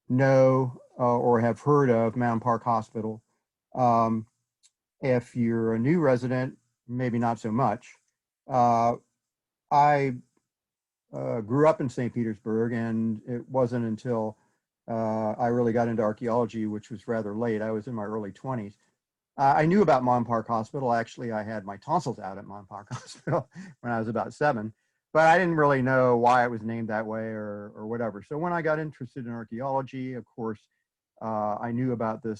know or have heard of Mound Park Hospital. Um, if you're a new resident, maybe not so much. I grew up in St. Petersburg, and it wasn't until I really got into archaeology, which was rather late. I was in my early 20s. I knew about Mound Park Hospital. Actually, I had my tonsils out at Mound Park Hospital when I was about 7, but I didn't really know why it was named that way or whatever. So when I got interested in archaeology, of course, I knew about the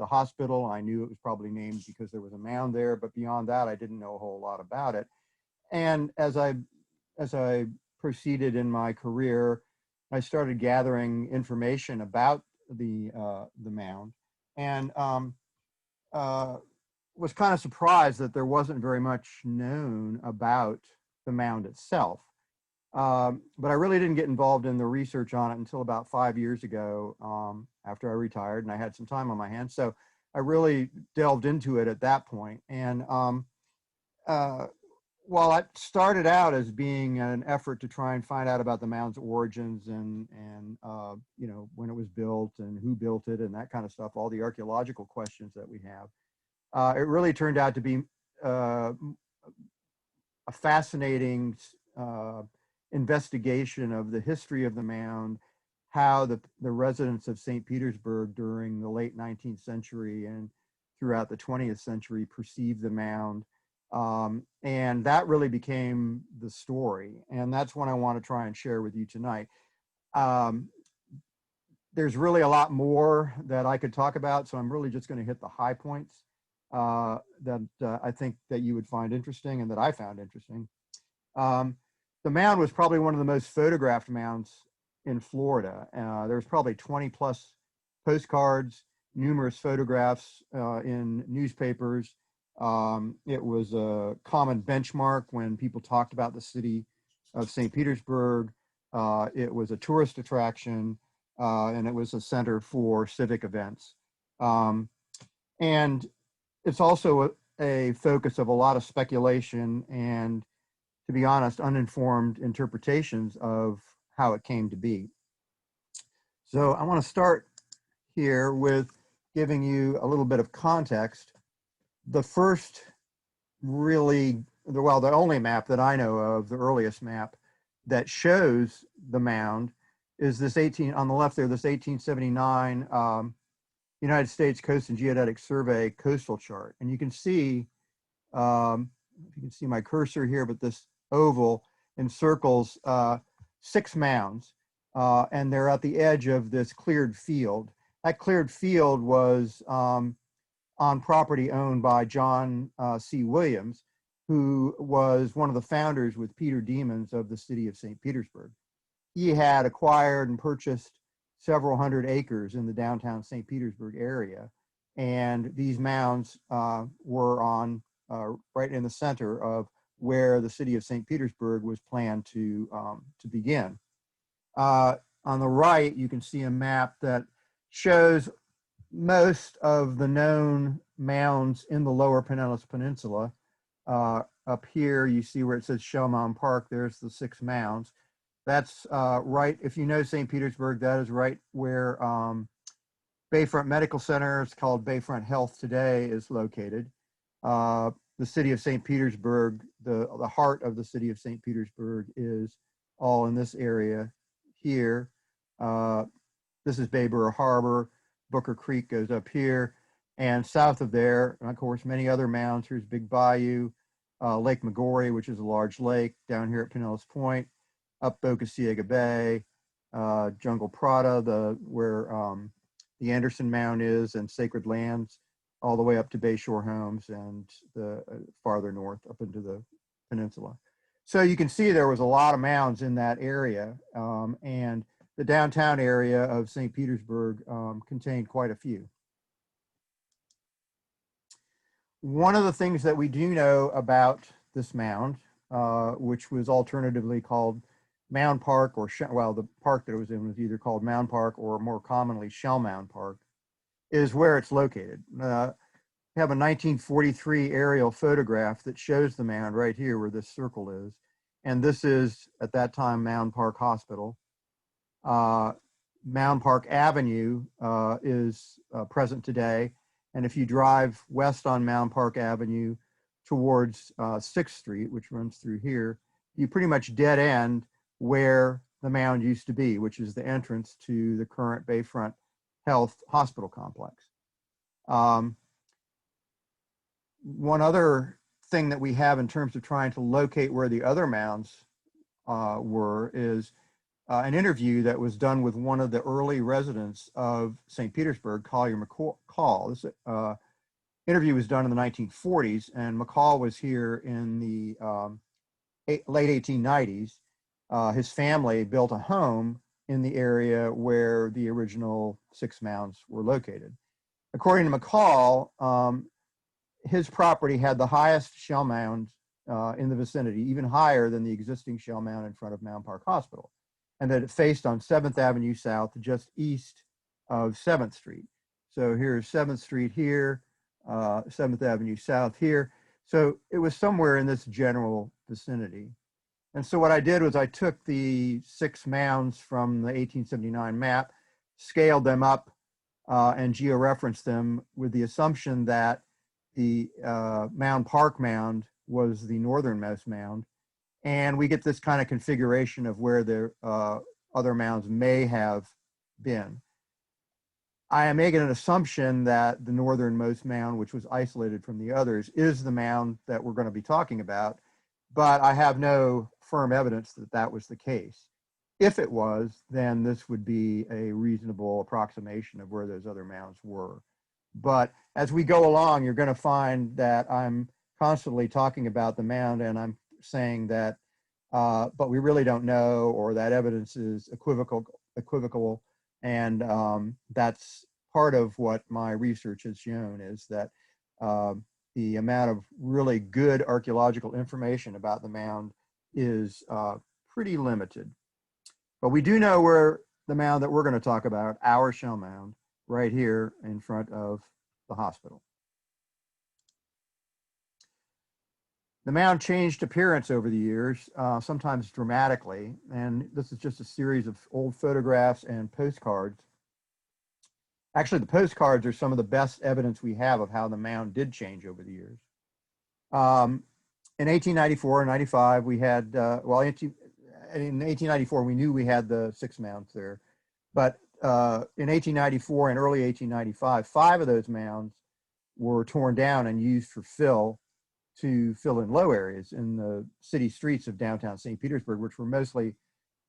hospital. I knew it was probably named because there was a mound there, but beyond that, I didn't know a whole lot about it. And as I proceeded in my career, I started gathering information about the mound, and was kind of surprised that there wasn't very much known about the mound itself. But I really didn't get involved in the research on it until about 5 years ago, after I retired and I had some time on my hands. So I really delved into it at that point. And while it started out as being an effort to try and find out about the mound's origins and you know, when it was built and who built it and that kind of stuff, all the archaeological questions that we have, it really turned out to be a fascinating investigation of the history of the mound, how the residents of St. Petersburg during the late 19th century and throughout the 20th century perceived the mound. And that really became the story. And that's what I want to try and share with you tonight. There's really a lot more that I could talk about, so I'm really just going to hit the high points that I think that you would find interesting and that I found interesting. The mound was probably one of the most photographed mounds in Florida. There's probably 20 plus postcards, numerous photographs in newspapers. It was a common benchmark when people talked about the city of St. Petersburg. It was a tourist attraction, and it was a center for civic events. And it's also a focus of a lot of speculation and, to be honest, uninformed interpretations of how it came to be. So I want to start here with giving you a little bit of context. The first really, well, the only map that I know of, the earliest map that shows the mound is this on the left there, this 1879 United States Coast and Geodetic Survey coastal chart. And you can see, if you can see my cursor here, but this oval encircles 6 mounds, and they're at the edge of this cleared field. That cleared field was on property owned by John C. Williams, who was one of the founders with Peter Demons of the city of St. Petersburg. He had acquired and purchased several hundred acres in the downtown St. Petersburg area, and these mounds were on right in the center of where the city of St. Petersburg was planned to begin. On the right, you can see a map that shows most of the known mounds in the lower Pinellas Peninsula. Up here, you see where it says Shell Mound Park. There's the 6 mounds. That's right, if you know St. Petersburg, that is right where Bayfront Medical Center, it's called Bayfront Health today, is located. The city of St. Petersburg, the heart of the city of St. Petersburg is all in this area here. This is Bayboro Harbor. Booker Creek goes up here, and south of there, and of course, many other mounds. Here's Big Bayou, Lake Magori, which is a large lake, down here at Pinellas Point, up Boca Ciega Bay, Jungle Prada, where the Anderson Mound is, and Sacred Lands, all the way up to Bayshore Homes and the farther north up into the peninsula. So you can see there was a lot of mounds in that area, and the downtown area of St. Petersburg contained quite a few. One of the things that we do know about this mound, which was alternatively called Mound Park, or well, the park that it was in was either called Mound Park or more commonly Shell Mound Park, is where it's located. We have a 1943 aerial photograph that shows the mound right here where this circle is. And this is, at that time, Mound Park Hospital. Mound Park Avenue is present today. And if you drive west on Mound Park Avenue towards 6th Street, which runs through here, you pretty much dead end where the mound used to be, which is the entrance to the current Bayfront Health Hospital complex. One other thing that we have in terms of trying to locate where the other mounds were is an interview that was done with one of the early residents of St. Petersburg, Collier McCall. This interview was done in the 1940s, and McCall was here in the late 1890s. His family built a home in the area where the original 6 mounds were located. According to McCall, his property had the highest shell mound in the vicinity, even higher than the existing shell mound in front of Mound Park Hospital, and that it faced on 7th Avenue South, just east of 7th Street. So here's 7th Street here, 7th Avenue South here. So it was somewhere in this general vicinity. And so what I did was I took the 6 mounds from the 1879 map, scaled them up, and georeferenced them with the assumption that the Mound Park mound was the northernmost mound. And we get this kind of configuration of where the other mounds may have been. I am making an assumption that the northernmost mound, which was isolated from the others, is the mound that we're going to be talking about, but I have no firm evidence that that was the case. If it was, then this would be a reasonable approximation of where those other mounds were. But as we go along, you're going to find that I'm constantly talking about the mound, and I'm saying that, but we really don't know, or that evidence is equivocal, and that's part of what my research has shown, is that the amount of really good archaeological information about the mound is pretty limited. But we do know where the mound that we're going to talk about, our shell mound, right here in front of the hospital. The mound changed appearance over the years, sometimes dramatically, and this is just a series of old photographs and postcards. Actually, the postcards are some of the best evidence we have of how the mound did change over the years. In 1894 and 95, we had, well, in 1894, we knew we had the 6 mounds there, but in 1894 and early 1895, 5 of those mounds were torn down and used for fill to fill in low areas in the city streets of downtown St. Petersburg, which were mostly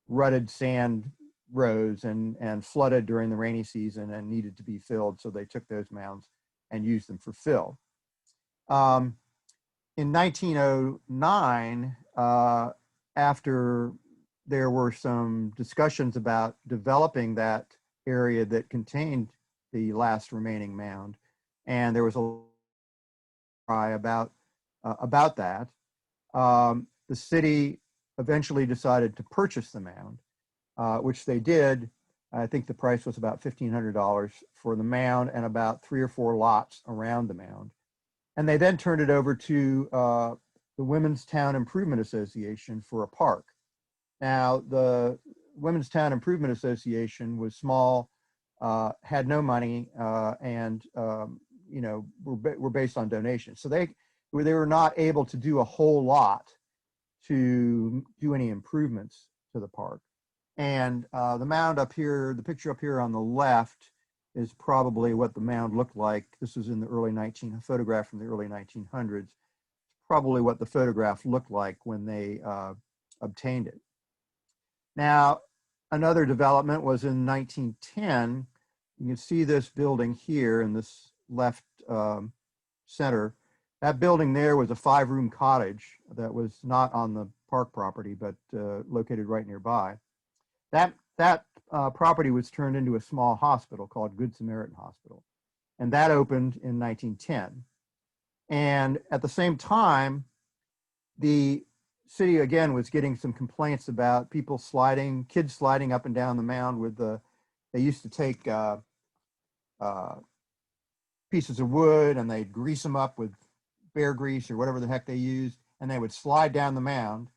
rutted sand roads and flooded during the rainy season and needed to be filled. So they took those mounds and used them for fill. In 1909, after there were some discussions about developing that area that contained the last remaining mound, and there was a cry about that. The city eventually decided to purchase the mound, which they did. I think the price was about $1,500 for the mound and about 3 or 4 lots around the mound. And they then turned it over to the Women's Town Improvement Association for a park. Now, the Women's Town Improvement Association was small, had no money, and you know, were based on donations. So they were not able to do a whole lot to do any improvements to the park. And the mound up here, the picture up here on the left, is probably what the mound looked like. This was in the early photograph from the early 1900s. Probably what the photograph looked like when they obtained it. Now, another development was in 1910. You can see this building here in this left center. That building there was a 5-room cottage that was not on the park property, but located right nearby. That property was turned into a small hospital called Good Samaritan Hospital, and that opened in 1910. And at the same time, the city again was getting some complaints about people kids sliding up and down the mound with they used to take pieces of wood and they'd grease them up with bear grease or whatever the heck they used, and they would slide down the mound.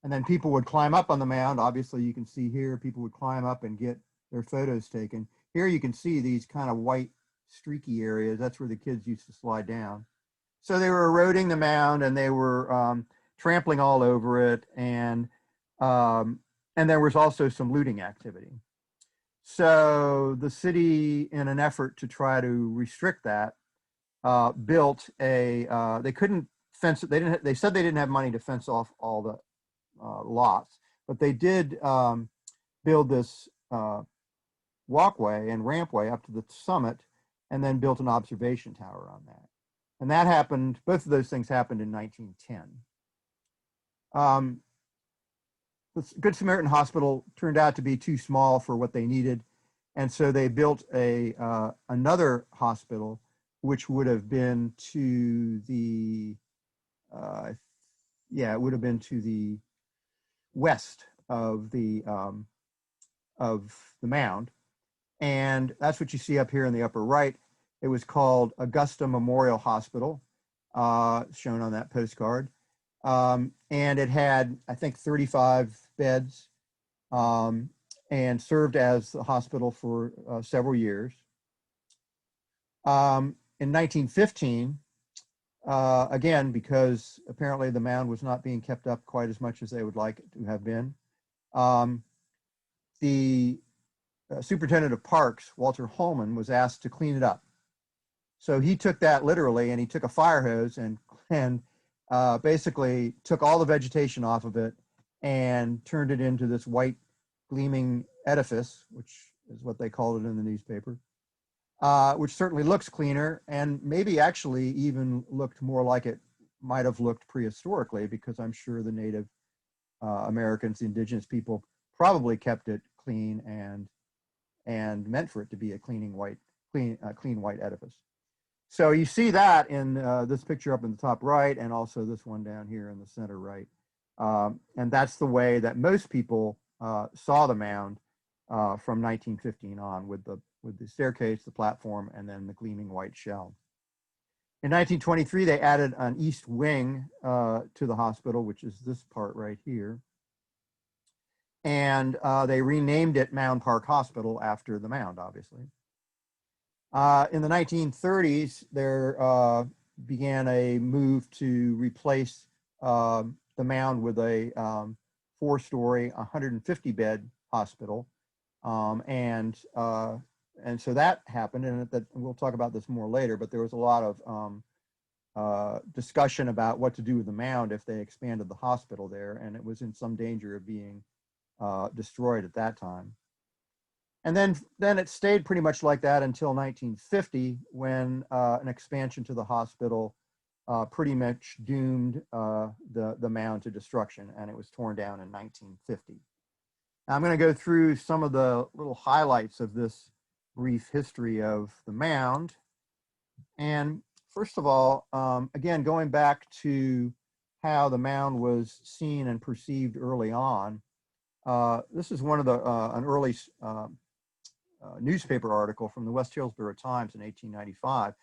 And then people would climb up on the mound. Obviously, you can see here, people would climb up and get their photos taken. Here you can see these kind of white streaky areas. That's where the kids used to slide down. So they were eroding the mound and they were trampling all over it. And there was also some looting activity. So the city, in an effort to try to restrict that, built they couldn't fence it. They said they didn't have money to fence off all the lots, but they did build this walkway and rampway up to the summit, and then built an observation tower on that. And that happened, both of those things happened in 1910. The Good Samaritan Hospital turned out to be too small for what they needed, and so they built another hospital, which would have been to the it would have been to the west of the mound, and that's what you see up here in the upper right. It was called Augusta Memorial Hospital, shown on that postcard, and it had, I think, 35 beds, and served as the hospital for several years. In 1915, again, because apparently the mound was not being kept up quite as much as they would like it to have been, the superintendent of parks, Walter Holman, was asked to clean it up. So he took that literally, and he took a fire hose and basically took all the vegetation off of it and turned it into this white gleaming edifice, which is what they called it in the newspaper, which certainly looks cleaner and maybe actually even looked more like it might have looked prehistorically, because I'm sure the Native Americans, the indigenous people, probably kept it clean and meant for it to be a clean white edifice. So you see that in this picture up in the top right, and also this one down here in the center right. And that's the way that most people saw the mound from 1915 on, with the staircase, the platform, and then the gleaming white shell. In 1923, they added an east wing to the hospital, which is this part right here. And they renamed it Mound Park Hospital after the mound, obviously. In the 1930s, there began a move to replace the mound with a 4-story, 150-bed hospital, and so that happened, and we'll talk about this more later. But there was a lot of discussion about what to do with the mound if they expanded the hospital there, and it was in some danger of being destroyed at that time. And then it stayed pretty much like that until 1950, when an expansion to the hospital pretty much doomed the mound to destruction, and it was torn down in 1950. Now, I'm going to go through some of the little highlights of this brief history of the mound. And first of all, again, going back to how the mound was seen and perceived early on, this is one of an early newspaper article from the West Hillsborough Times in 1895.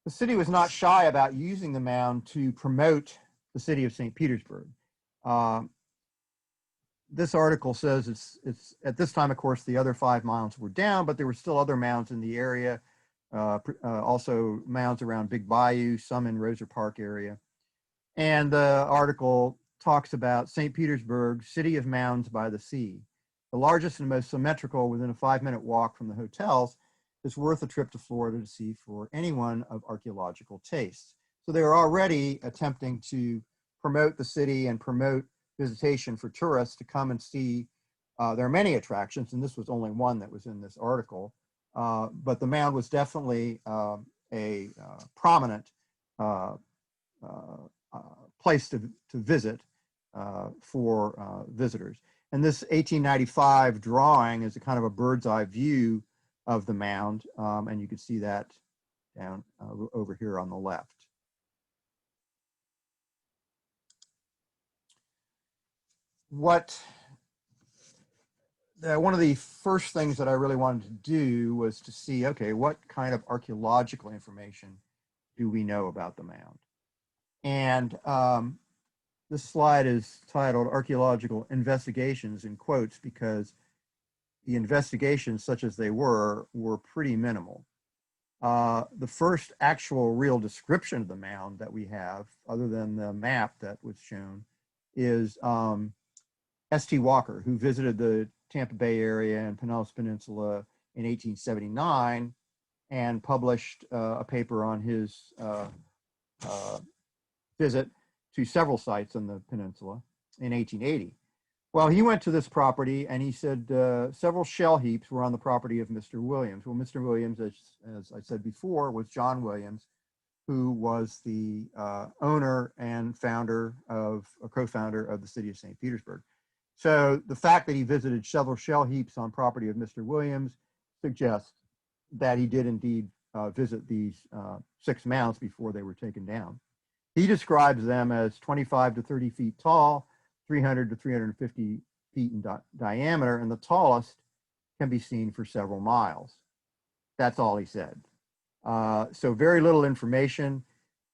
The city was not shy about using the mound to promote the city of St. Petersburg. This article says it's at this time, of course, the other 5 mounds were down, but there were still other mounds in the area, also mounds around Big Bayou, some in Roser Park area. And the article talks about St. Petersburg, city of mounds by the sea. The largest and most symmetrical within a 5-minute walk from the hotels, is worth a trip to Florida to see for anyone of archaeological tastes. So they were already attempting to promote the city and promote visitation for tourists to come and see. There are many attractions, and this was only one that was in this article, but the mound was definitely a prominent place to visit for visitors. And this 1895 drawing is a kind of a bird's eye view of the mound, and you can see that down over here on the left. One of the first things that I really wanted to do was to see, okay, what kind of archaeological information do we know about the mound? And this slide is titled Archaeological Investigations in quotes because the investigations, such as they were pretty minimal. The first actual real description of the mound that we have, other than the map that was shown, is S.T. Walker, who visited the Tampa Bay area and Pinellas Peninsula in 1879 and published a paper on his visit to several sites on the peninsula in 1880. Well, he went to this property and he said several shell heaps were on the property of Mr. Williams. Well, Mr. Williams, as I said before, was John Williams, who was the owner and founder of, a co-founder of the city of St. Petersburg. So the fact that he visited several shell heaps on property of Mr. Williams suggests that he did indeed visit these 6 mounds before they were taken down. He describes them as 25 to 30 feet tall, 300 to 350 feet in diameter, and the tallest can be seen for several miles. That's all he said. So very little information.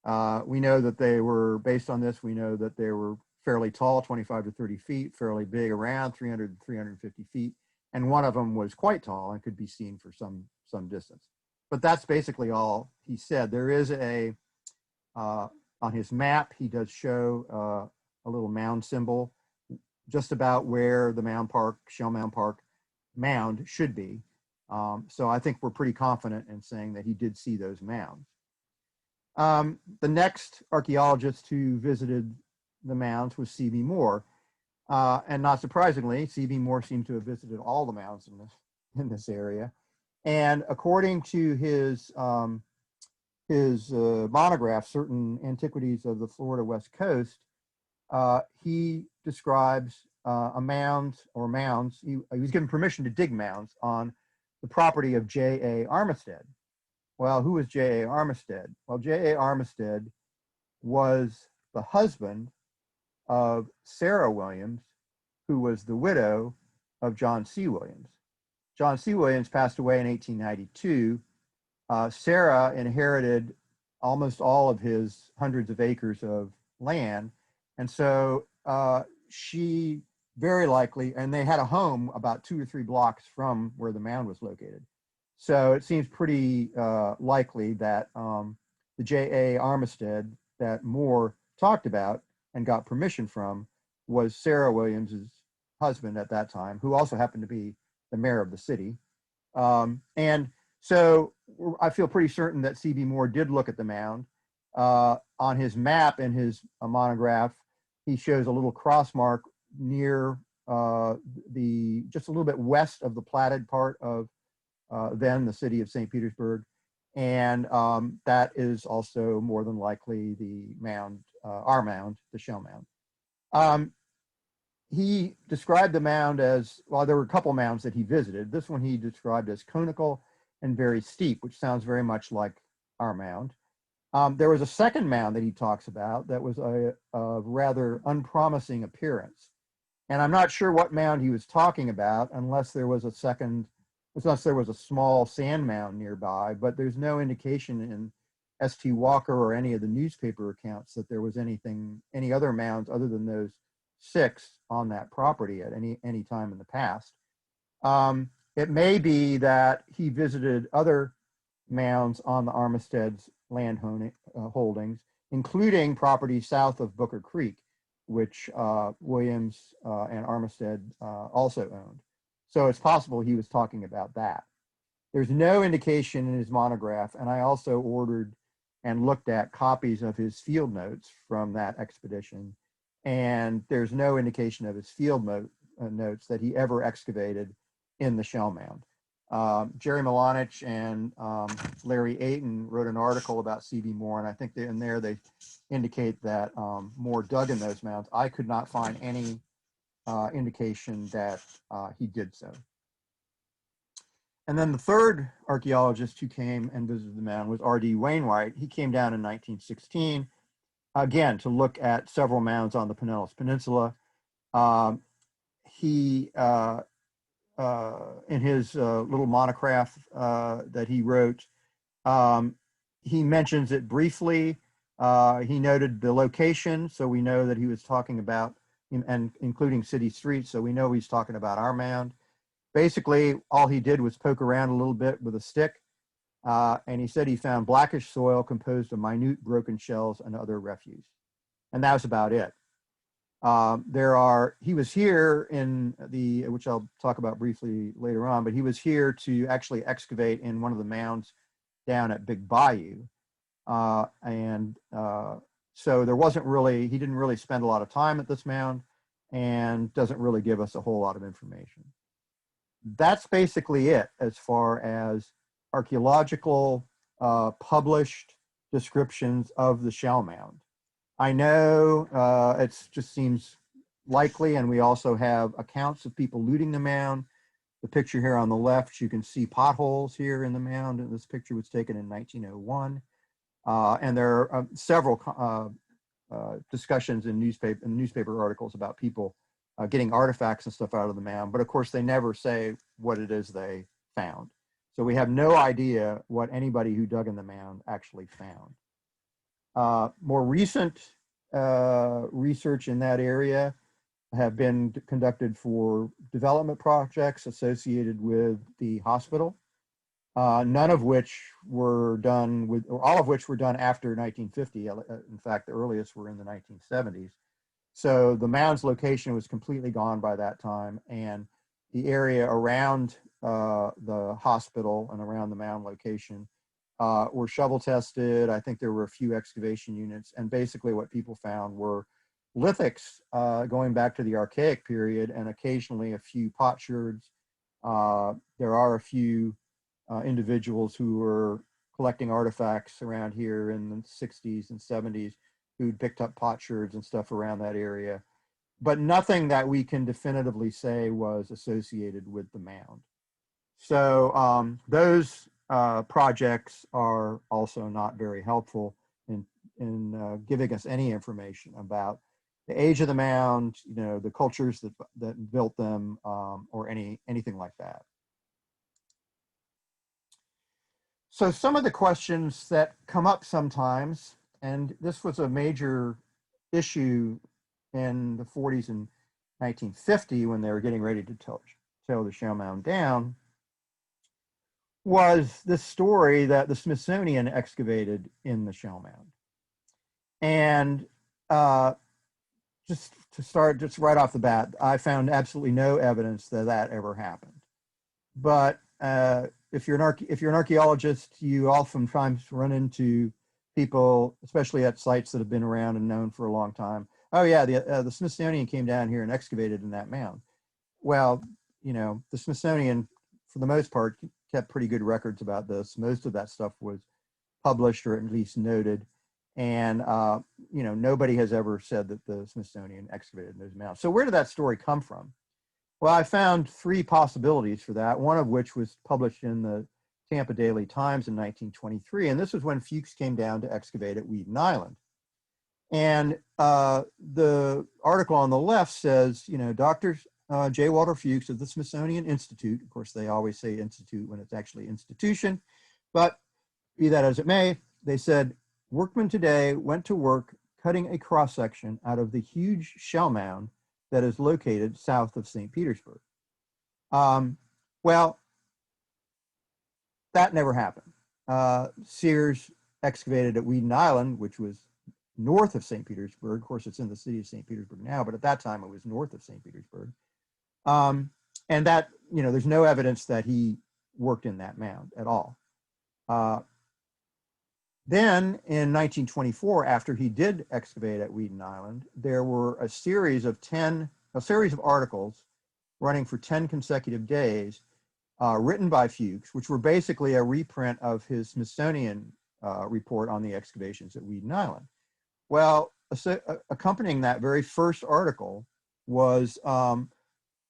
We know that they were, based on this, we know that they were fairly tall, 25 to 30 feet, fairly big around 300 to 350 feet, and one of them was quite tall and could be seen for some distance. But that's basically all he said. There is a, on his map, he does show a little mound symbol just about where the Mound Park, Shell Mound Park mound should be. So I think we're pretty confident in saying that he did see those mounds. The next archaeologist who visited the mounds was C.B. Moore. And not surprisingly, C.B. Moore seemed to have visited all the mounds in this area. And according to his monograph, Certain Antiquities of the Florida West Coast, he describes a mound or mounds. He was given permission to dig mounds on the property of J.A. Armistead. Well, who was J.A. Armistead? Well, J.A. Armistead was the husband of Sarah Williams, who was the widow of John C. Williams. John C. Williams passed away in 1892. Sarah inherited almost all of his hundreds of acres of land. And so she very likely, and they had a home about 2 or 3 blocks from where the mound was located. So it seems pretty likely that the J.A. Armistead that Moore talked about and got permission from was Sarah Williams's husband at that time, who also happened to be the mayor of the city. And so I feel pretty certain that C.B. Moore did look at the mound. On his map in his monograph, he shows a little cross mark near just a little bit west of the platted part of then the city of St. Petersburg. And that is also more than likely the mound, our mound, the Shell Mound. He described the mound as, well, there were a couple mounds that he visited. This one he described as conical and very steep, which sounds very much like our mound. There was a second mound that he talks about that was a rather unpromising appearance. And I'm not sure what mound he was talking about unless there was a small sand mound nearby, but there's no indication in S.T. Walker or any of the newspaper accounts that there was any other mounds other than those 6 on that property at any time in the past. It may be that he visited other mounds on the Armistead's land holdings, including property south of Booker Creek, which Williams and Armistead also owned. So it's possible he was talking about that. There's no indication in his monograph, and I also ordered and looked at copies of his field notes from that expedition, and there's no indication of his field notes that he ever excavated in the Shell Mound. Jerry Milanich and Larry Ayton wrote an article about C.B. Moore, and I think in there they indicate that Moore dug in those mounds. I could not find any indication that he did so. And then the third archaeologist who came and visited the mound was R.D. Wainwright. He came down in 1916, again, to look at several mounds on the Pinellas Peninsula. He in his little monograph that he wrote, he mentions it briefly. He noted the location, so we know that he was talking about, and including city streets, so we know he's talking about our mound. Basically, all he did was poke around a little bit with a stick, and he said he found blackish soil composed of minute broken shells and other refuse. And that was about it. He was here in which I'll talk about briefly later on, but he was here to actually excavate in one of the mounds down at Big Bayou. So there wasn't really, he didn't really spend a lot of time at this mound and doesn't really give us a whole lot of information. That's basically it as far as archaeological published descriptions of the Shell Mound. I know it just seems likely, and we also have accounts of people looting the mound. The picture here on the left, you can see potholes here in the mound, and this picture was taken in 1901. And there are several discussions in newspaper articles about people getting artifacts and stuff out of the mound, but of course they never say what it is they found. So we have no idea what anybody who dug in the mound actually found. More recent research in that area have been conducted for development projects associated with the hospital, none of which were done with, or all of which were done after 1950. In fact, the earliest were in the 1970s. So the mound's location was completely gone by that time, and the area around the hospital and around the mound location were shovel tested. I think there were a few excavation units, and basically what people found were lithics going back to the Archaic period, and occasionally a few potsherds. There are a few individuals who were collecting artifacts around here in the 60s and 70s who'd picked up potsherds and stuff around that area, but nothing that we can definitively say was associated with the mound. So those projects are also not very helpful in giving us any information about the age of the mound, you know, the cultures that built them, or anything like that. So some of the questions that come up sometimes, and this was a major issue in the 40s and 1950 when they were getting ready to tear the Shell Mound down, was this story that the Smithsonian excavated in the Shell Mound. And just to start, just right off the bat, I found absolutely no evidence that that ever happened. But if you're an archaeologist, you oftentimes run into people, especially at sites that have been around and known for a long time. Oh yeah, the Smithsonian came down here and excavated in that mound. Well, you know, the Smithsonian, for the most part, kept pretty good records about this. Most of that stuff was published or at least noted. And, you know, nobody has ever said that the Smithsonian excavated in those mounds. So where did that story come from? Well, I found three possibilities for that, one of which was published in the Tampa Daily Times in 1923. And this was when Fuchs came down to excavate at Weedon Island. And the article on the left says, you know, Dr. J. Walter Fuchs of the Smithsonian Institute, of course, they always say institute when it's actually institution, but be that as it may, they said, workmen today went to work cutting a cross-section out of the huge shell mound that is located south of St. Petersburg. Well, that never happened. Sears excavated at Weedon Island, which was north of St. Petersburg. Of course, it's in the city of St. Petersburg now, but at that time it was north of St. Petersburg. And that, you know, there's no evidence that he worked in that mound at all. Then in 1924, after he did excavate at Weedon Island, there were a series of articles running for 10 consecutive days written by Fuchs, which were basically a reprint of his Smithsonian report on the excavations at Weedon Island. Well, accompanying that very first article was a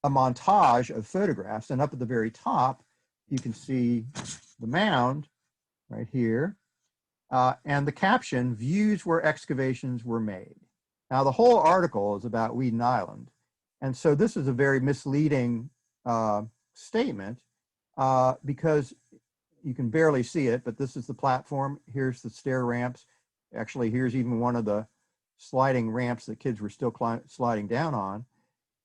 montage of photographs, and up at the very top, you can see the mound right here. And the caption, views where excavations were made. Now, the whole article is about Weedon Island. And so this is a very misleading statement because you can barely see it, but this is the platform. Here's the stair ramps. Actually, here's even one of the sliding ramps that kids were still sliding down on.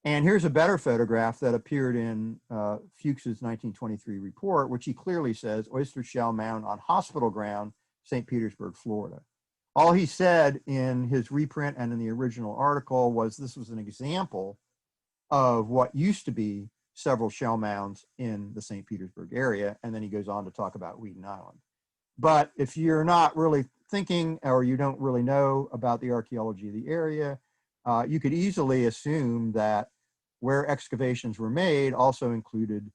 And here's a better photograph that appeared in Fuchs's 1923 report, which he clearly says oyster shell mound on hospital ground, St. Petersburg, Florida. All he said in his reprint and in the original article was this was an example of what used to be several shell mounds in the St. Petersburg area. And then he goes on to talk about Weedon Island. But if you're not really thinking or you don't really know about the archaeology of the area, you could easily assume that where excavations were made also included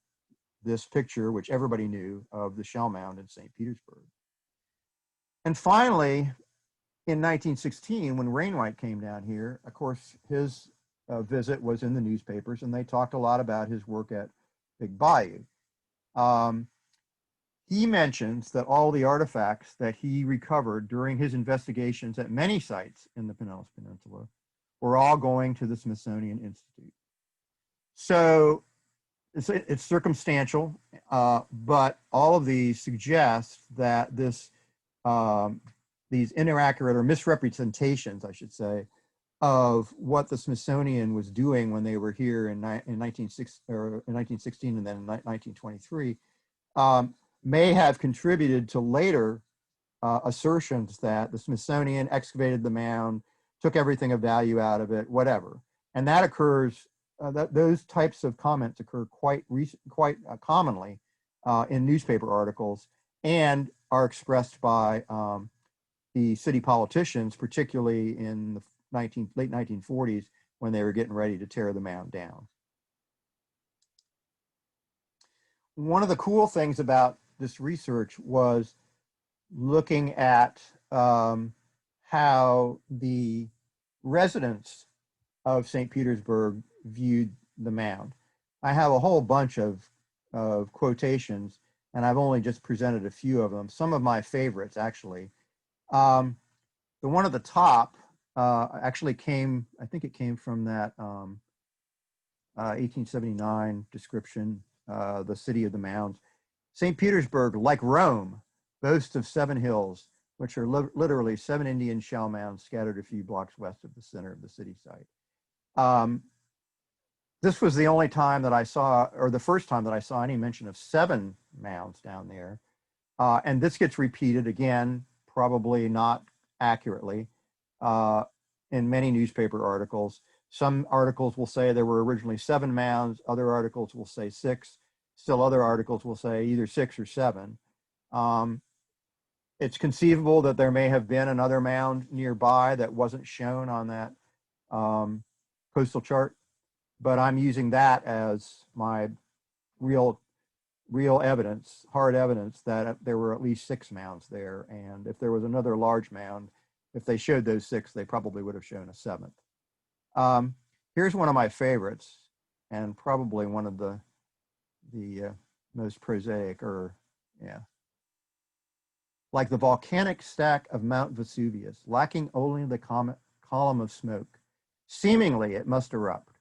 this picture, which everybody knew, of the shell mound in St. Petersburg. And finally, in 1916, when Wainwright came down here, of course, his visit was in the newspapers, and they talked a lot about his work at Big Bayou. He mentions that all the artifacts that he recovered during his investigations at many sites in the Pinellas Peninsula were all going to the Smithsonian Institute. So it's circumstantial, but all of these suggest that these inaccurate or misrepresentations, I should say, of what the Smithsonian was doing when they were here in 1916 and then in 1923 may have contributed to later assertions that the Smithsonian excavated the mound, took everything of value out of it, whatever. And that occurs, those types of comments occur quite commonly in newspaper articles and are expressed by the city politicians, particularly in the late 1940s when they were getting ready to tear the mound down. One of the cool things about this research was looking at how the residents of St. Petersburg viewed the mound. I have a whole bunch of quotations, and I've only just presented a few of them. Some of my favorites, actually. The one at the top actually came, I think it came from that 1879 description, the city of the mounds. St. Petersburg, like Rome, boasts of 7 hills, which are literally 7 Indian shell mounds scattered a few blocks west of the center of the city site. This was the only time that I saw, or the first time that I saw any mention of 7 mounds down there. And this gets repeated again, probably not accurately, in many newspaper articles. Some articles will say there were originally 7 mounds, other articles will say 6, still other articles will say either 6 or 7. It's conceivable that there may have been another mound nearby that wasn't shown on that postal chart, but I'm using that as my real evidence, hard evidence that there were at least 6 mounds there. And if there was another large mound, if they showed those 6, they probably would have shown a 7th. Here's one of my favorites, and probably one of the most prosaic, or yeah. Like the volcanic stack of Mount Vesuvius, lacking only the column of smoke. Seemingly, it must erupt.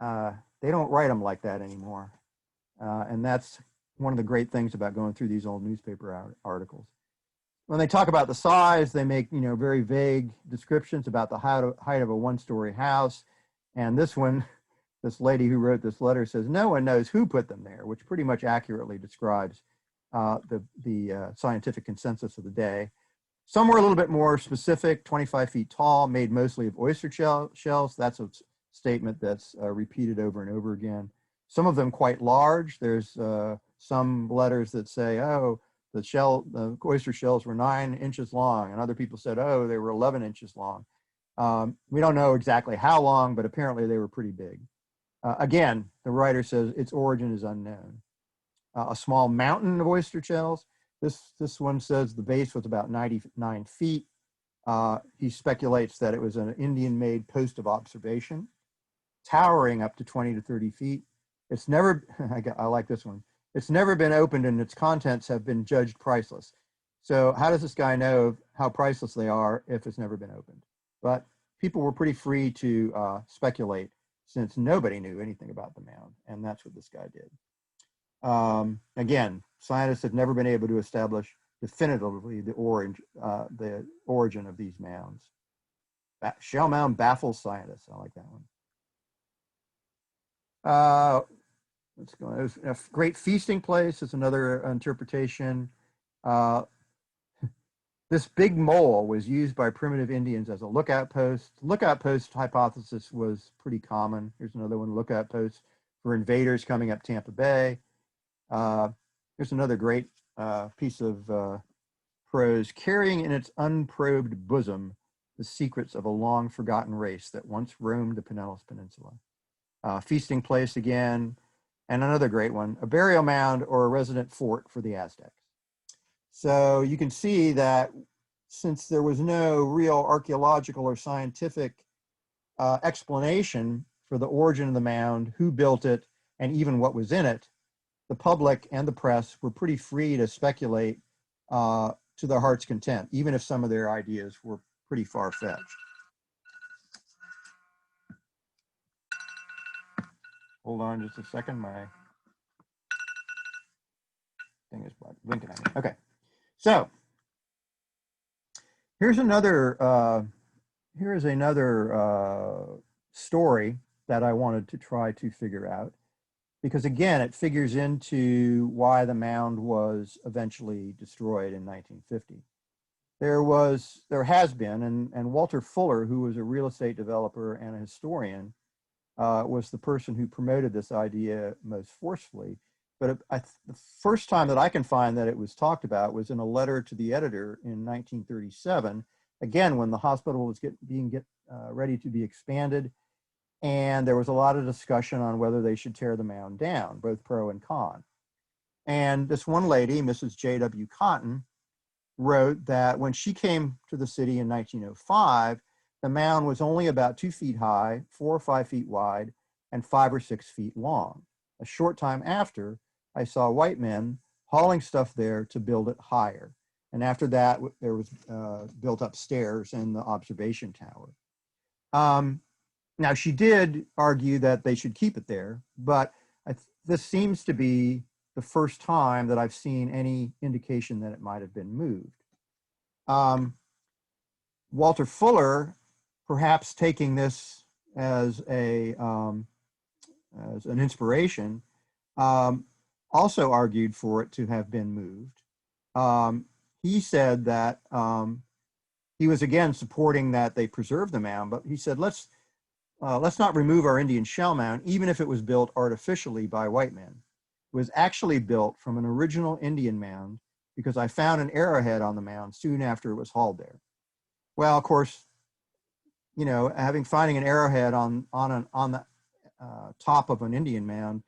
They don't write them like that anymore. And that's one of the great things about going through these old newspaper articles. When they talk about the size, they make very vague descriptions about the height of a 1-story house. And this one, this lady who wrote this letter says, no one knows who put them there, which pretty much accurately describes the scientific consensus of the day. Some were a little bit more specific, 25 feet tall, made mostly of oyster shells. That's a statement that's repeated over and over again. Some of them quite large. There's some letters that say, oh, the oyster shells were 9 inches long, and other people said, oh, they were 11 inches long. We don't know exactly how long, but apparently they were pretty big. Again, the writer says its origin is unknown. A small mountain of oyster shells. This one says the base was about 99 feet. He speculates that it was an Indian-made post of observation, towering up to 20 to 30 feet. It's never, I like this one. It's never been opened and its contents have been judged priceless. So how does this guy know how priceless they are if it's never been opened? But people were pretty free to speculate since nobody knew anything about the mound, and that's what this guy did. Again, scientists have never been able to establish definitively the origin of these mounds. Shell Mound baffles scientists. I like that one. Let's go. It was a great feasting place is another interpretation. Uh, this big mole was used by primitive Indians as a lookout post. Lookout post hypothesis was pretty common. Here's another one, lookout post for invaders coming up Tampa Bay. Here's another great piece of prose, carrying in its unprobed bosom the secrets of a long forgotten race that once roamed the Pinellas Peninsula. Feasting place again, and another great one, a burial mound or a resident fort for the Aztecs. So you can see that since there was no real archaeological or scientific explanation for the origin of the mound, who built it, and even what was in it, the public and the press were pretty free to speculate to their heart's content, even if some of their ideas were pretty far-fetched. Hold on just a second, my thing is blinking at me. Okay, so here's another story that I wanted to try to figure out, because again, it figures into why the mound was eventually destroyed in 1950. There has been, and Walter Fuller, who was a real estate developer and a historian, was the person who promoted this idea most forcefully. But the first time that I can find that it was talked about was in a letter to the editor in 1937, again, when the hospital was being ready to be expanded. And there was a lot of discussion on whether they should tear the mound down, both pro and con. And this one lady, Mrs. J.W. Cotton, wrote that when she came to the city in 1905, the mound was only about 2 feet high, 4 or 5 feet wide, and 5 or 6 feet long. A short time after, I saw white men hauling stuff there to build it higher. And after that, there was built up stairs in the observation tower. Now, she did argue that they should keep it there, but this seems to be the first time that I've seen any indication that it might have been moved. Walter Fuller, perhaps taking this as an inspiration, also argued for it to have been moved. He said that he was again supporting that they preserve the mound, but he said, let's not remove our Indian shell mound, even if it was built artificially by white men. It was actually built from an original Indian mound because I found an arrowhead on the mound soon after it was hauled there. Well, of course, you know, finding an arrowhead on the top of an Indian mound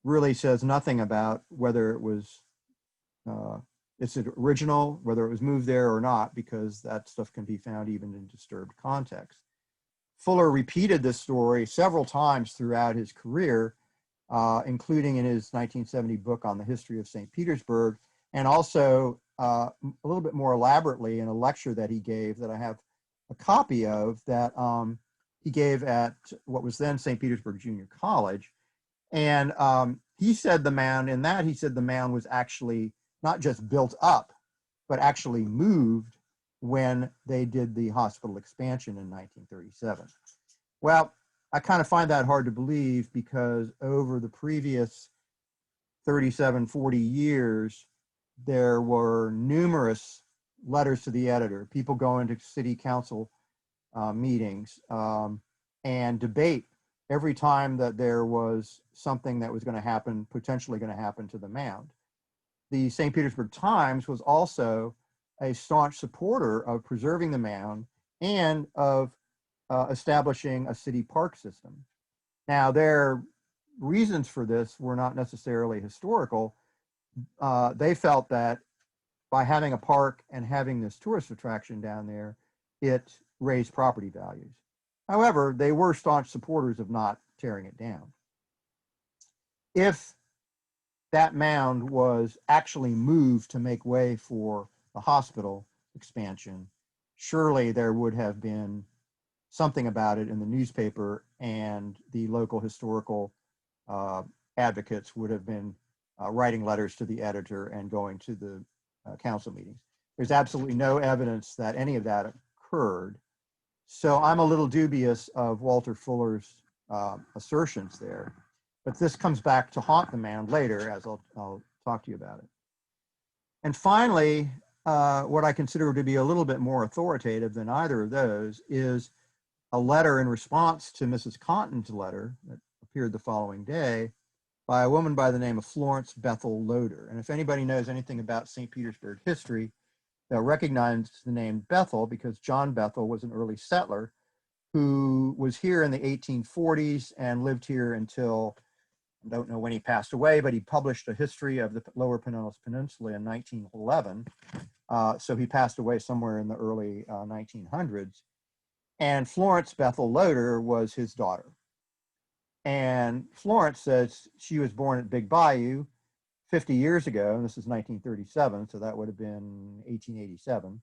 really says nothing about whether it was it's original, whether it was moved there or not, because that stuff can be found even in disturbed context. Fuller repeated this story several times throughout his career, including in his 1970 book on the history of St. Petersburg, and also a little bit more elaborately in a lecture that he gave that I have a copy of, that he gave at what was then St. Petersburg Junior College. And he said the mound was actually not just built up, but actually moved when they did the hospital expansion in 1937. Well, I kind of find that hard to believe, because over the previous 37, 40 years, there were numerous letters to the editor, people going to city council meetings and debate every time that there was something that was going to happen, potentially going to happen to the mound. The St. Petersburg Times was also a staunch supporter of preserving the mound and of establishing a city park system. Now, their reasons for this were not necessarily historical. They felt that by having a park and having this tourist attraction down there, it raised property values. However, they were staunch supporters of not tearing it down. If that mound was actually moved to make way for the hospital expansion, surely there would have been something about it in the newspaper, and the local historical advocates would have been writing letters to the editor and going to the council meetings. There's absolutely no evidence that any of that occurred. So I'm a little dubious of Walter Fuller's assertions there. But this comes back to haunt the mound later, as I'll talk to you about it. And finally, what I consider to be a little bit more authoritative than either of those is a letter in response to Mrs. Cotton's letter that appeared the following day by a woman by the name of Florence Bethel Loader. And if anybody knows anything about St. Petersburg history, they'll recognize the name Bethel because John Bethel was an early settler who was here in the 1840s and lived here until, I don't know when he passed away, but he published a history of the Lower Pinellas Peninsula in 1911. So he passed away somewhere in the early 1900s. And Florence Bethel Loader was his daughter. And Florence says she was born at Big Bayou 50 years ago, and this is 1937, so that would have been 1887.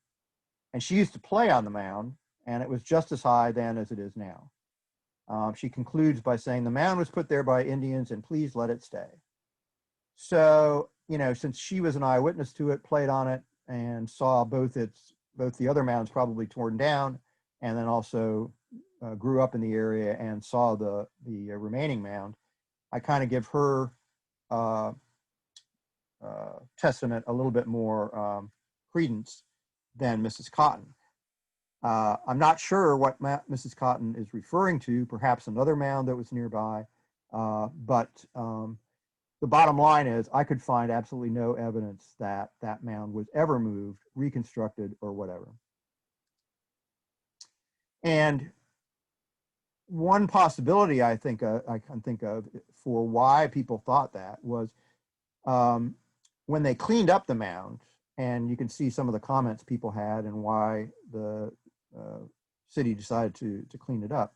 And she used to play on the mound, and it was just as high then as it is now. She concludes by saying, the mound was put there by Indians, and please let it stay. So, you know, since she was an eyewitness to it, played on it, and saw both the other mounds probably torn down, and then also grew up in the area and saw the remaining mound, I kind of give her testament a little bit more credence than Mrs. Cotton. I'm not sure what Mrs. Cotton is referring to, perhaps another mound that was nearby, but the bottom line is I could find absolutely no evidence that that mound was ever moved, reconstructed, or whatever. And one possibility I can think of for why people thought that was when they cleaned up the mound, and you can see some of the comments people had and why the city decided to clean it up.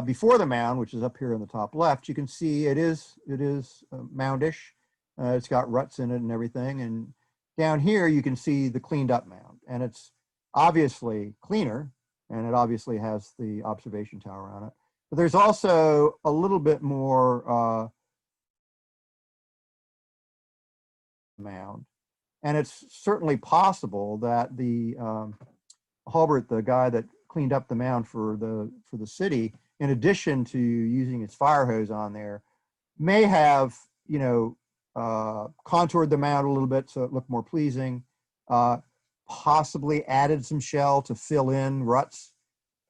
Before the mound, which is up here in the top left, you can see it is moundish. It's got ruts in it and everything. And down here, you can see the cleaned up mound, and it's obviously cleaner, and it obviously has the observation tower on it. But there's also a little bit more mound. And it's certainly possible that the Hulbert, the guy that cleaned up the mound for the city, in addition to using its fire hose on there, may have, you know, contoured the mound a little bit so it looked more pleasing, possibly added some shell to fill in ruts.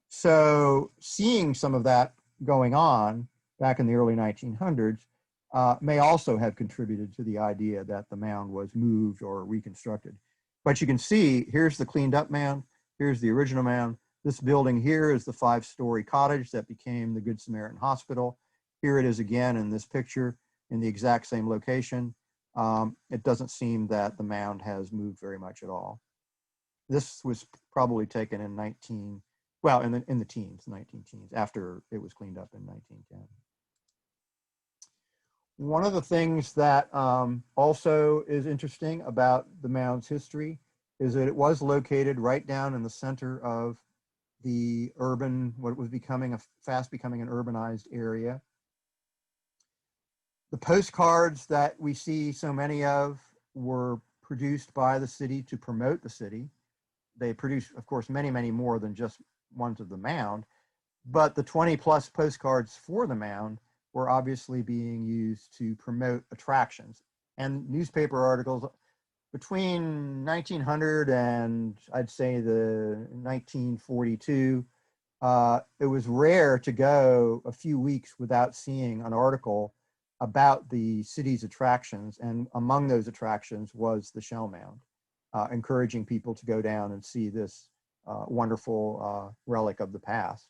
So seeing some of that going on back in the early 1900s may also have contributed to the idea that the mound was moved or reconstructed. But you can see, here's the cleaned up mound, here's the original mound. This building here is the 5-story cottage that became the Good Samaritan Hospital. Here it is again in this picture in the exact same location. It doesn't seem that the mound has moved very much at all. This was probably taken in in the teens, 19 teens, after it was cleaned up in 1910. One of the things that also is interesting about the mound's history is that it was located right down in the center of the what was fast becoming an urbanized area. The postcards that we see so many of were produced by the city to promote the city. They produced, of course, many, many more than just ones of the mound, but the 20+ postcards for the mound were obviously being used to promote attractions. And newspaper articles between 1900 and I'd say the 1942, it was rare to go a few weeks without seeing an article about the city's attractions. And among those attractions was the Shell Mound, encouraging people to go down and see this wonderful relic of the past.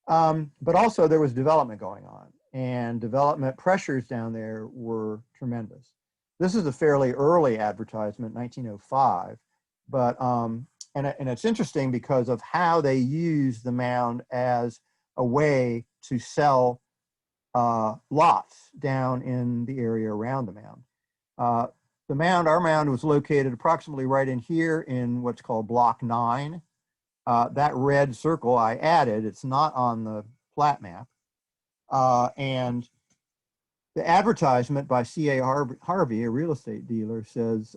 But also there was development going on, and development pressures down there were tremendous. This is a fairly early advertisement, 1905, but and it's interesting because of how they use the mound as a way to sell lots down in the area around the mound. Our mound was located approximately right in here in what's called Block 9. That red circle I added, it's not on the plat map. And the advertisement by C.A. Harvey, a real estate dealer, says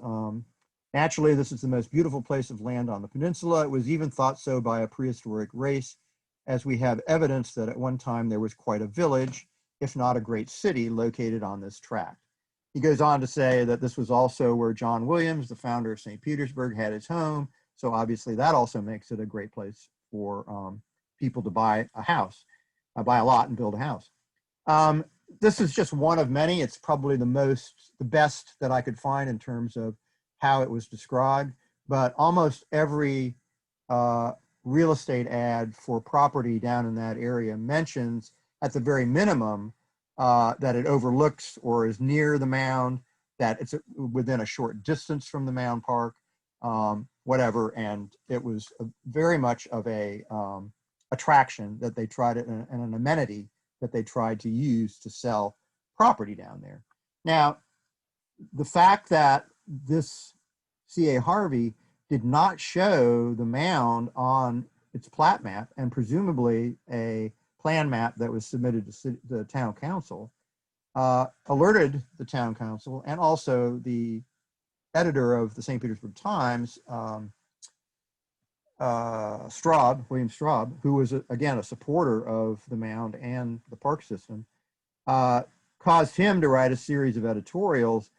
Naturally, this is the most beautiful place of land on the peninsula. It was even thought so by a prehistoric race, as we have evidence that at one time there was quite a village, if not a great city, located on this tract. He goes on to say that this was also where John Williams, the founder of St. Petersburg, had his home. So obviously that also makes it a great place for people to buy a house, buy a lot and build a house. This is just one of many. It's probably the best that I could find in terms of how it was described, but almost every real estate ad for property down in that area mentions at the very minimum that it overlooks or is near the mound, that it's within a short distance from the mound park, whatever. And it was very much of a attraction that they tried it, and an amenity that they tried to use to sell property down there. Now, the fact that this C.A. Harvey did not show the mound on its plat map, and presumably a plan map that was submitted to the town council, alerted the town council and also the editor of the St. Petersburg Times, William Straub, who was, again, a supporter of the mound and the park system, caused him to write a series of editorials,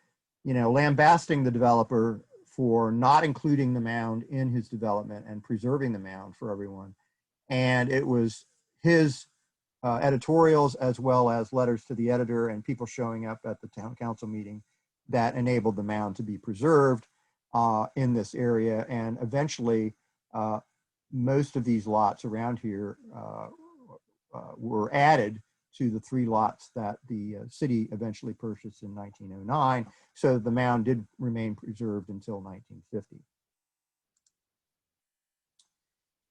lambasting the developer for not including the mound in his development and preserving the mound for everyone. And it was his editorials, as well as letters to the editor and people showing up at the town council meeting, that enabled the mound to be preserved in this area. And eventually, most of these lots around here were added to the 3 lots that the city eventually purchased in 1909. So the mound did remain preserved until 1950.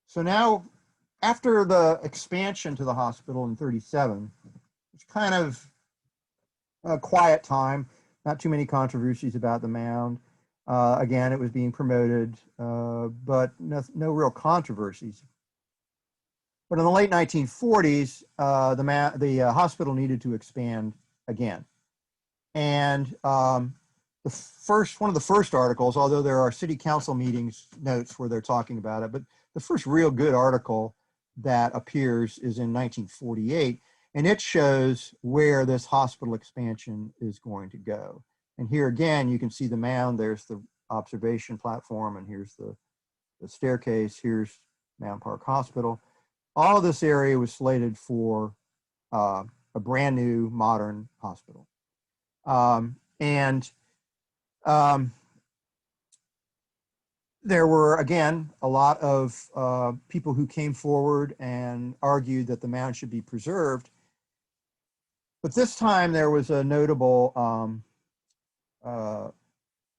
So now, after the expansion to the hospital in 37, it's kind of a quiet time, not too many controversies about the mound. Again, it was being promoted, but no real controversies. But in the late 1940s, the hospital needed to expand again. And one of the first articles, although there are city council meetings notes where they're talking about it, but the first real good article that appears is in 1948, and it shows where this hospital expansion is going to go. And here again, you can see the mound. There's the observation platform, and here's the staircase. Here's Mound Park Hospital. All of this area was slated for a brand new modern hospital. There were, again, a lot of people who came forward and argued that the mound should be preserved. But this time there was a notable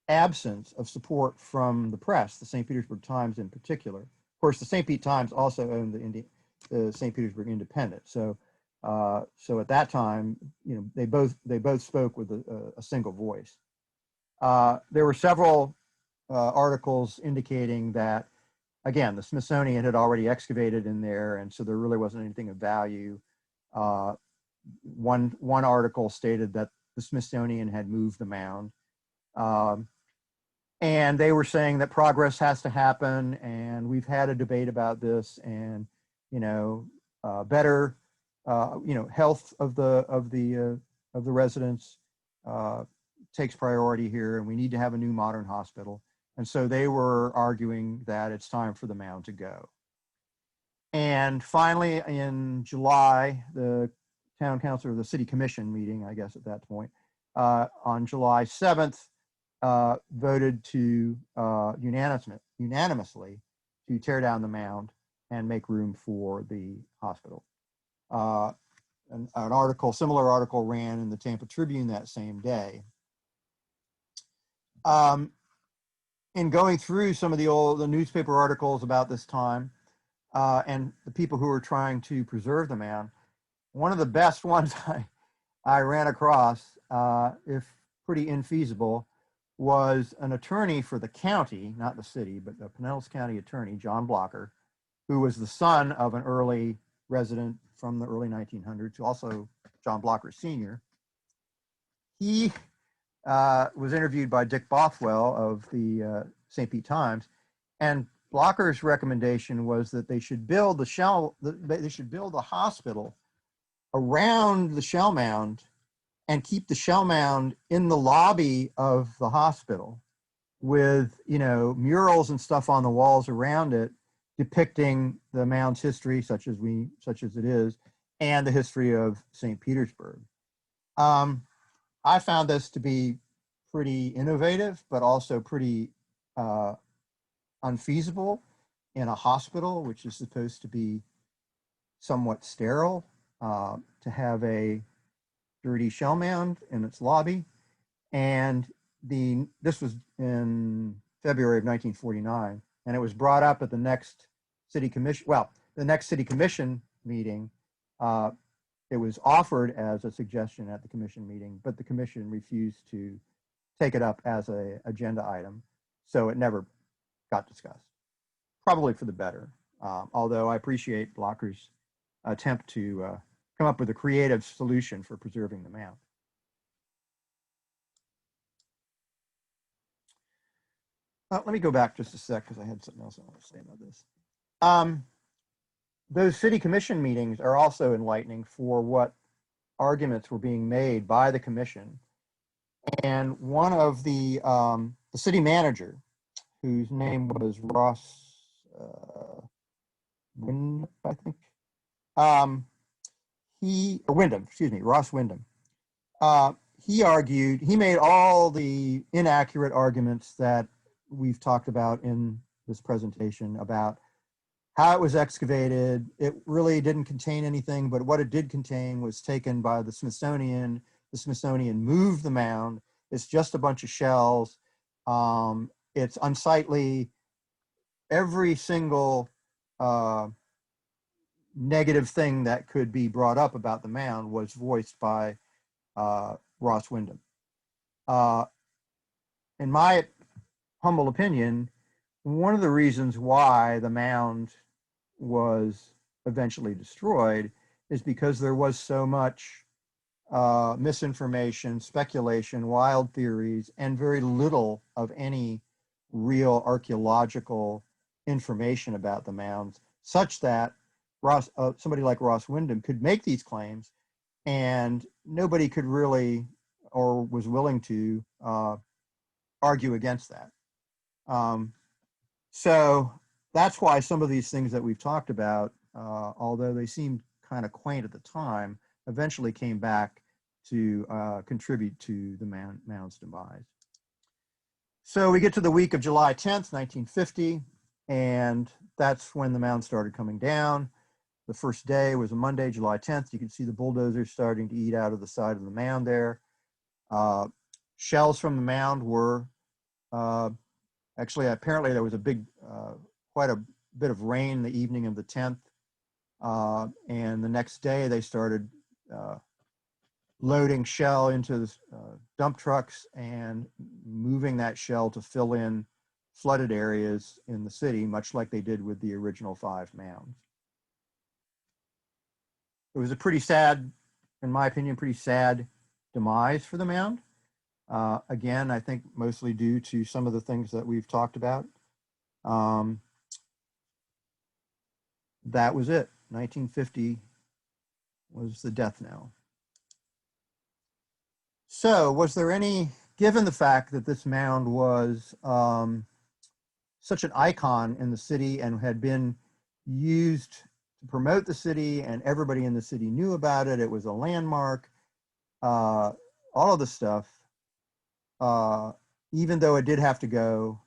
absence of support from the press, the St. Petersburg Times in particular. Of course, the St. Pete Times also owned the St. Petersburg Independent. So at that time, they both spoke with a single voice. There were several articles indicating that, again, the Smithsonian had already excavated in there, and so there really wasn't anything of value. One article stated that the Smithsonian had moved the mound. And they were saying that progress has to happen, and we've had a debate about this, and better health of the residents takes priority here, and we need to have a new modern hospital. And so they were arguing that it's time for the mound to go. And finally, in July, the town council, or the city commission meeting, I guess at that point, on July 7th, voted to unanimously to tear down the mound and make room for the hospital. An similar article ran in the Tampa Tribune that same day. In going through some of the newspaper articles about this time, and the people who were trying to preserve the mound, one of the best ones I ran across, if pretty infeasible, was an attorney for the county, not the city, but the Pinellas County attorney, John Blocker, who was the son of an early resident from the early 1900s, also John Blocker Sr. He was interviewed by Dick Bothwell of the St. Pete Times. And Blocker's recommendation was that they should build they should build a hospital around the Shell Mound and keep the Shell Mound in the lobby of the hospital with, you know, murals and stuff on the walls around it depicting the mound's history, such as it is, and the history of St. Petersburg. I found this to be pretty innovative, but also pretty unfeasible in a hospital, which is supposed to be somewhat sterile, to have a dirty shell mound in its lobby. And this was in February of 1949, and it was brought up at the next city commission. Well, the next city commission meeting, it was offered as a suggestion at the commission meeting, but the commission refused to take it up as an agenda item, so it never got discussed. Probably for the better, although I appreciate Blocker's attempt to come up with a creative solution for preserving the mound. Let me go back just a sec because I had something else I want to say about this. Those city commission meetings are also enlightening for what arguments were being made by the commission. And one of the city manager, whose name was Ross Wyndham, I think. Ross Wyndham. He made all the inaccurate arguments that we've talked about in this presentation about how it was excavated. It really didn't contain anything, but what it did contain was taken by the Smithsonian. The Smithsonian moved the mound. It's just a bunch of shells. It's unsightly. Every single negative thing that could be brought up about the mound was voiced by Ross Wyndham. In my humble opinion, one of the reasons why the mound was eventually destroyed is because there was so much misinformation, speculation, wild theories, and very little of any real archaeological information about the mounds, such that somebody like Ross Wyndham could make these claims, and nobody could really or was willing to argue against that. So that's why some of these things that we've talked about, although they seemed kind of quaint at the time, eventually came back to contribute to the mound's demise. So we get to the week of July 10th, 1950, and that's when the mound started coming down. The first day was a Monday, July 10th. You can see the bulldozers starting to eat out of the side of the mound there. Shells from the mound were, actually, apparently there was quite a bit of rain the evening of the 10th. And the next day they started loading shell into the dump trucks and moving that shell to fill in flooded areas in the city, much like they did with the original 5 mounds. It was a pretty sad, in my opinion, pretty sad demise for the mound. Again, I think mostly due to some of the things that we've talked about. That was it. 1950 was the death knell. So was there any, given the fact that this mound was such an icon in the city and had been used to promote the city and everybody in the city knew about it, it was a landmark, all of the stuff, even though it did have to go,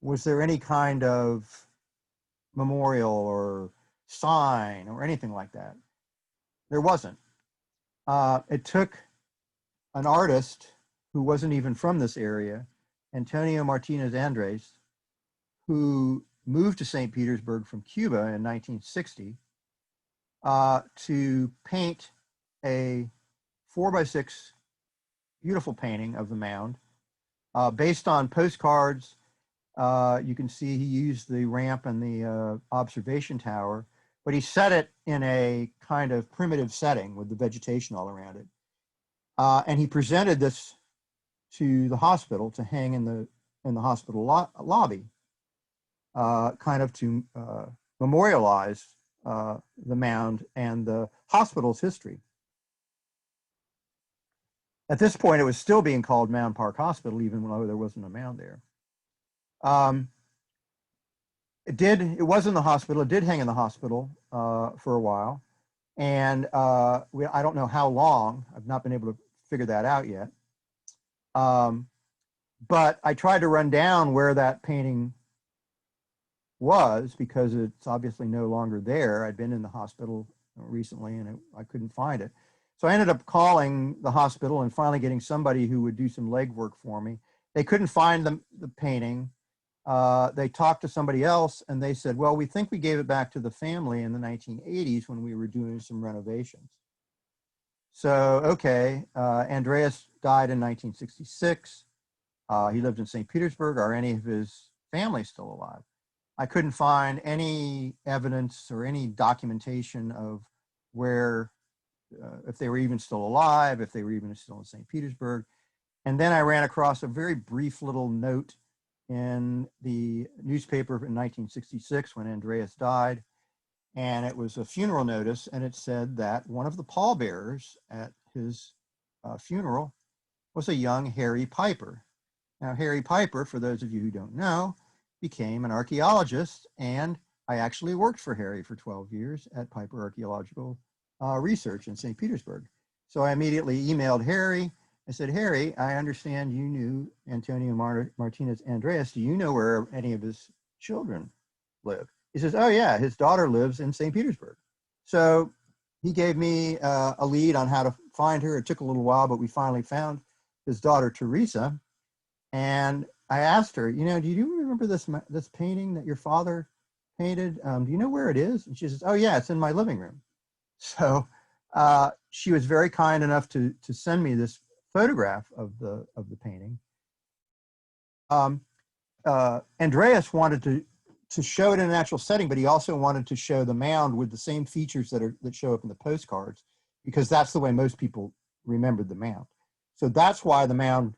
was there any kind of memorial or sign or anything like that? There wasn't. It took an artist who wasn't even from this area, Antonio Martinez Andres, who moved to St. Petersburg from Cuba in 1960 to paint a 4x6 beautiful painting of the mound based on postcards. You can see he used the ramp and the observation tower, but he set it in a kind of primitive setting with the vegetation all around it. And he presented this to the hospital to hang in the in the hospital lobby, kind of to memorialize the mound and the hospital's history. At this point, it was still being called Mound Park Hospital, even though there wasn't a mound there. It was in the hospital. It did hang in the hospital for a while. And I don't know how long. I've not been able to figure that out yet. But I tried to run down where that painting was because it's obviously no longer there. I'd been in the hospital recently and I couldn't find it. So I ended up calling the hospital and finally getting somebody who would do some legwork for me. They couldn't find the painting. They talked to somebody else and they said, well, we think we gave it back to the family in the 1980s when we were doing some renovations. So, okay, Andreas died in 1966. He lived in St. Petersburg. Are any of his family still alive? I couldn't find any evidence or any documentation of where, if they were even still alive, if they were even still in St. Petersburg. And then I ran across a very brief little note in the newspaper in 1966 when Andreas died. And it was a funeral notice, and it said that one of the pallbearers at his funeral was a young Harry Piper. Now, Harry Piper, for those of you who don't know, became an archaeologist, and I actually worked for Harry for 12 years at Piper Archaeological Research in St. Petersburg. So I immediately emailed Harry. I said, Harry, I understand you knew Antonio Martinez Andreas. Do you know where any of his children live? He says, oh yeah, his daughter lives in St. Petersburg. So he gave me a lead on how to find her. It took a little while, but we finally found his daughter, Teresa. And I asked her, you know, do you remember this painting that your father painted? Do you know where it is? And she says, oh yeah, it's in my living room. So she was very kind enough to send me this photograph of the painting. Andreas wanted to show it in a natural setting, but he also wanted to show the mound with the same features that show up in the postcards, because that's the way most people remembered the mound. So that's why the mound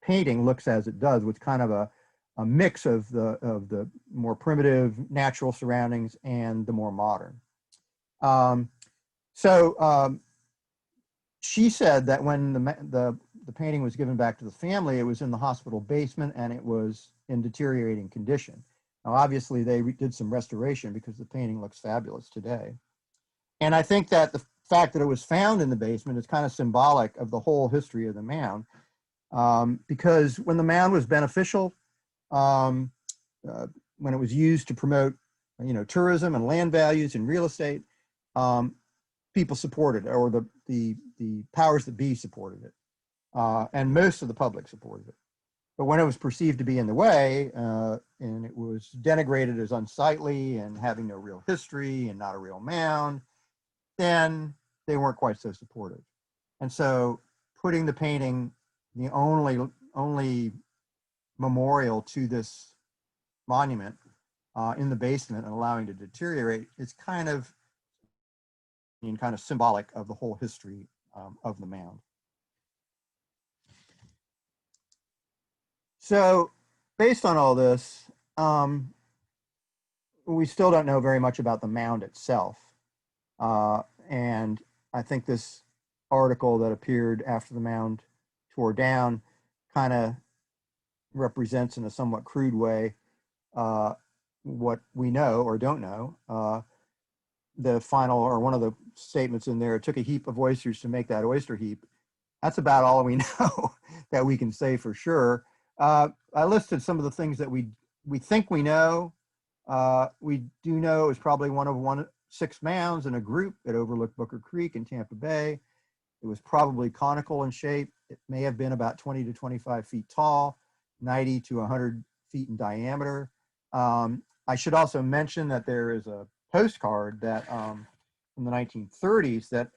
painting looks as it does, with kind of a mix of the more primitive natural surroundings and the more modern. She said that when the painting was given back to the family, it was in the hospital basement and it was in deteriorating condition. Now, obviously, they did some restoration because the painting looks fabulous today. And I think that the fact that it was found in the basement is kind of symbolic of the whole history of the mound, because when the mound was beneficial, when it was used to promote, tourism and land values and real estate, people supported it, or the powers that be supported it, and most of the public supported it. But when it was perceived to be in the way, and it was denigrated as unsightly and having no real history and not a real mound, then they weren't quite so supportive. And so putting the painting, the only memorial to this monument, in the basement and allowing it to deteriorate is kind of symbolic of the whole history of the mound. So based on all this, we still don't know very much about the mound itself. And I think this article that appeared after the mound tore down kind of represents, in a somewhat crude way, what we know or don't know. The final, or one of the statements in there, it took a heap of oysters to make that oyster heap. That's about all we know that we can say for sure. I listed some of the things that we think we know. We do know it was probably one of 6 mounds in a group that overlooked Booker Creek in Tampa Bay. It was probably conical in shape. It may have been about 20 to 25 feet tall, 90 to 100 feet in diameter. I should also mention that there is a postcard that from the 1930s that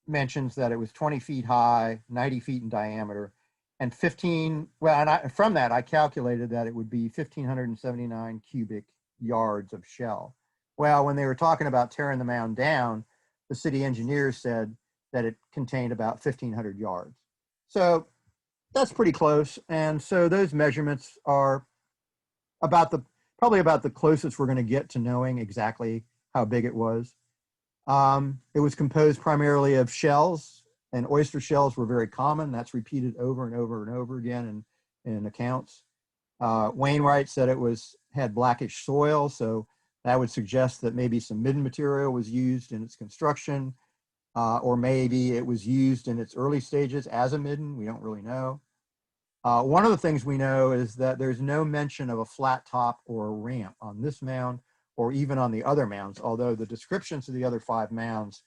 mentions that it was 20 feet high, 90 feet in diameter, and from that I calculated that it would be 1,579 cubic yards of shell. Well, when they were talking about tearing the mound down, the city engineers said that it contained about 1,500 yards. So That's pretty close. And so those measurements are about probably about the closest we're going to get to knowing exactly how big it was. It was composed primarily of shells, and oyster shells were very common. That's repeated over and over and over again in accounts. Wainwright said it had blackish soil, so that would suggest that maybe some midden material was used in its construction, or maybe it was used in its early stages as a midden. We don't really know. One of the things we know is that there's no mention of a flat top or a ramp on this mound or even on the other mounds, although the descriptions of the other 5 mounds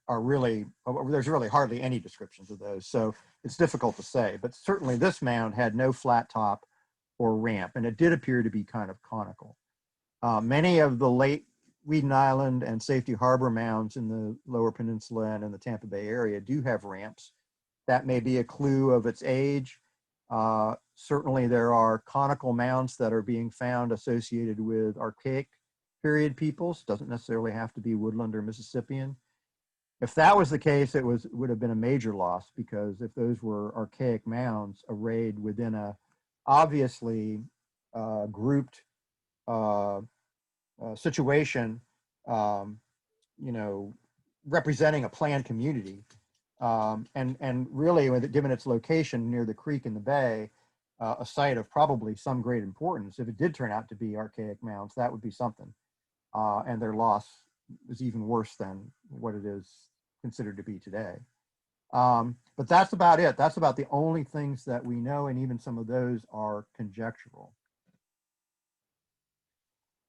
are really, there's really hardly any descriptions of those. So it's difficult to say, but certainly this mound had no flat top or ramp, and it did appear to be kind of conical. Many of the late Weedon Island and Safety Harbor mounds in the Lower Peninsula and in the Tampa Bay area do have ramps. That may be a clue of its age. Certainly there are conical mounds that are being found associated with archaic period peoples. Doesn't necessarily have to be woodland or Mississippian. If that was the case, it would have been a major loss, because if those were archaic mounds arrayed within a obviously grouped situation, you know, representing a planned community, and really, given its location near the creek in the bay, a site of probably some great importance. If it did turn out to be archaic mounds, that would be something, and their loss is even worse than what it is considered to be today. But that's about it. That's about the only things that we know, and even some of those are conjectural.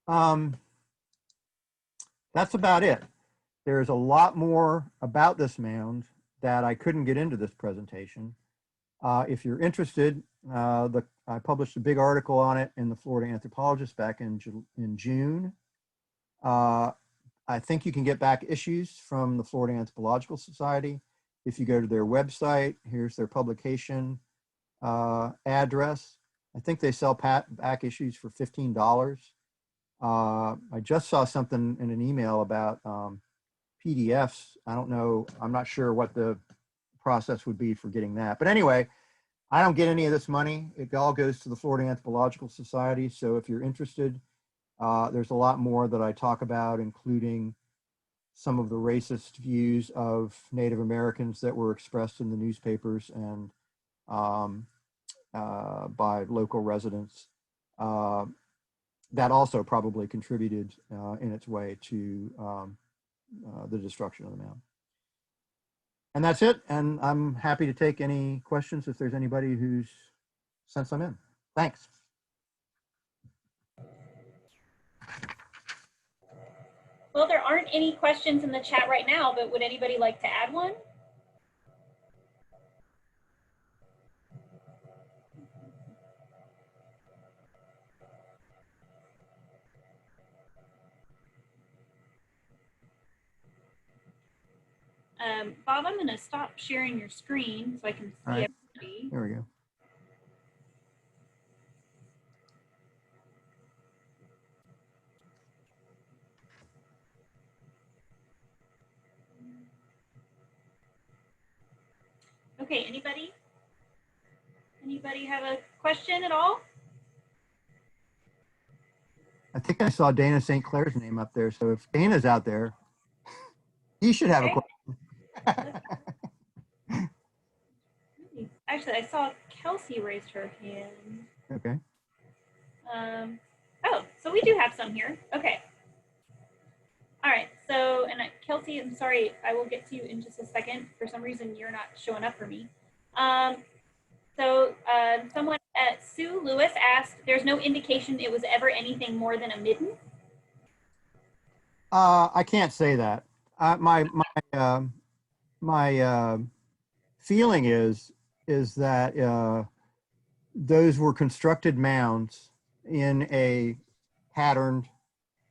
That's about it. There's a lot more about this mound that I couldn't get into this presentation. If you're interested, I published a big article on it in the Florida Anthropologist back in June. I think you can get back issues from the Florida Anthropological Society. If you go to their website, here's their publication address. I think they sell back issues for $15. I just saw something in an email about PDFs. I don't know, I'm not sure what the process would be for getting that. But anyway, I don't get any of this money. It all goes to the Florida Anthropological Society. So if you're interested, there's a lot more that I talk about, including some of the racist views of Native Americans that were expressed in the newspapers and by local residents. That also probably contributed in its way to the destruction of the mound. And that's it. And I'm happy to take any questions if there's anybody who's sent some in. Thanks. Well, there aren't any questions in the chat right now, but would anybody like to add one? Bob, I'm going to stop sharing your screen so I can see everybody. There we go. Okay, anybody? Anybody have a question at all? I think I saw Dana St. Clair's name up there. So if Dana's out there, he should have a question. Actually, I saw Kelsey raised her hand. Okay. Oh, so we do have some here. Okay. All right. So, and Kelsey, I'm sorry, I will get to you in just a second. For some reason, you're not showing up for me. Someone Sue Lewis asked, there's no indication it was ever anything more than a midden? I can't say that. My feeling is that those were constructed mounds in a patterned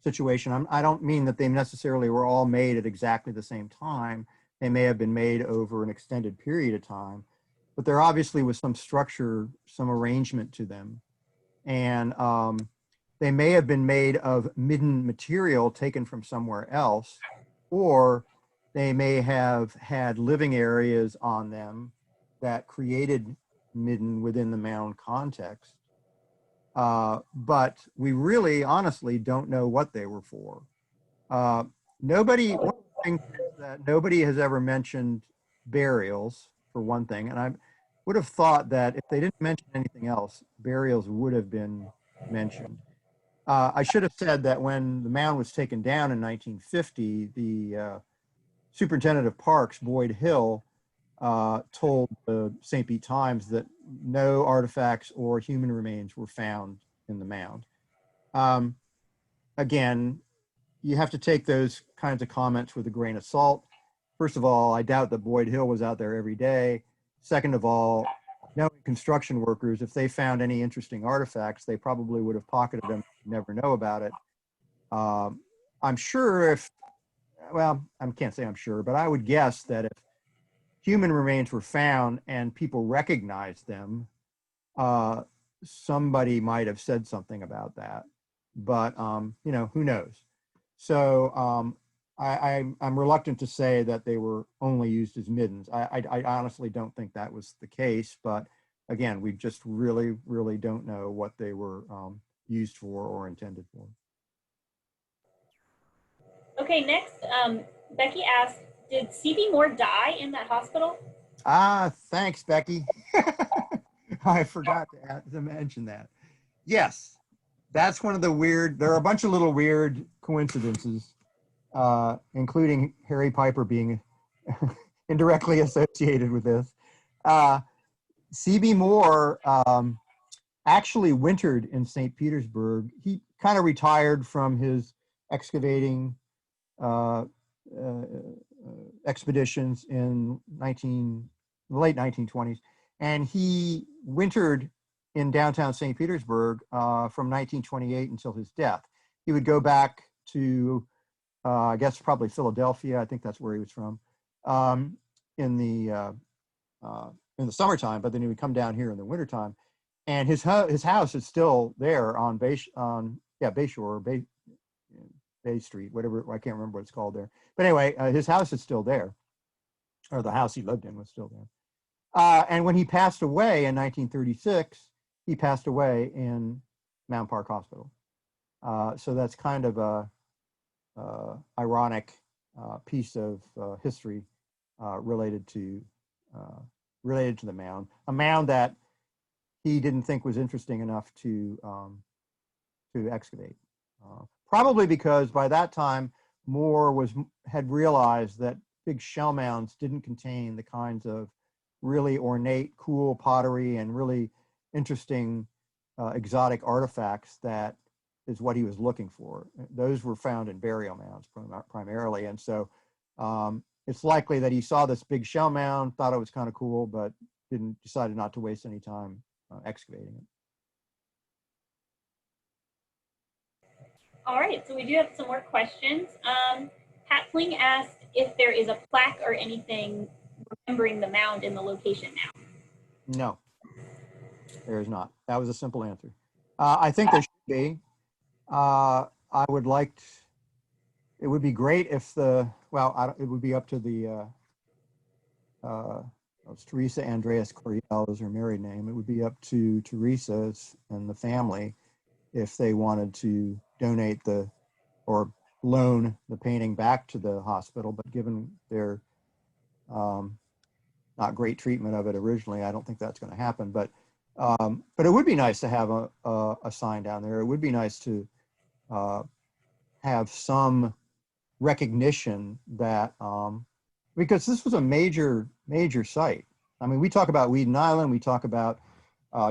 situation. I don't mean that they necessarily were all made at exactly the same time. They may have been made over an extended period of time, but there obviously was some structure, some arrangement to them. And they may have been made of midden material taken from somewhere else, or they may have had living areas on them that created midden within the mound context. But we really, honestly, don't know what they were for. Nobody, one of the things is that nobody has ever mentioned burials, for one thing. And I would have thought that if they didn't mention anything else, burials would have been mentioned. I should have said that when the mound was taken down in 1950, the superintendent of parks, Boyd Hill, told the St. Pete Times that no artifacts or human remains were found in the mound. Again, you have to take those kinds of comments with a grain of salt. First of all, I doubt that Boyd Hill was out there every day. Second of all, knowing construction workers, if they found any interesting artifacts, they probably would have pocketed them, never know about it. I'm sure if, well, I can't say I'm sure, but I would guess that if human remains were found and people recognized them, somebody might have said something about that. But, you know, who knows? So I'm reluctant to say that they were only used as middens. I honestly don't think that was the case. But again, we just really, really don't know what they were used for or intended for. Okay, next, Becky asked, did C.B. Moore die in that hospital? Thanks, Becky. I forgot to mention that. Yes, that's one of the weird, there are a bunch of little weird coincidences, including Harry Piper being indirectly associated with this. C.B. Moore actually wintered in St. Petersburg. He kind of retired from his excavating expeditions in the late 1920s, and he wintered in downtown St. Petersburg from 1928 until his death. He would go back to, I guess, probably Philadelphia. I think that's where he was from, in the summertime. But then he would come down here in the wintertime, and his house is still there on Bayshore, Bay Street, whatever, I can't remember what it's called there. But anyway, his house is still there, or the house he lived in was still there. And when he passed away in 1936, he passed away in Mound Park Hospital. So that's kind of a ironic piece of history related to the mound, a mound that he didn't think was interesting enough to excavate. Probably because by that time, Moore had realized that big shell mounds didn't contain the kinds of really ornate, cool pottery and really interesting exotic artifacts that is what he was looking for. Those were found in burial mounds primarily. And so it's likely that he saw this big shell mound, thought it was kind of cool, but decided not to waste any time excavating it. All right, so we do have some more questions. Pat Fling asked if there is a plaque or anything remembering the mound in the location now. No, there is not. That was a simple answer. I think there should be. I would like, it would be great if it would be up to the, it's Teresa Andreas Coriel is her married name. It would be up to Teresa and the family if they wanted to donate or loan the painting back to the hospital. But given their not great treatment of it originally, I don't think that's going to happen. But it would be nice to have a sign down there. It would be nice to have some recognition that, because this was a major site. I mean, we talk about Weedon Island, we talk about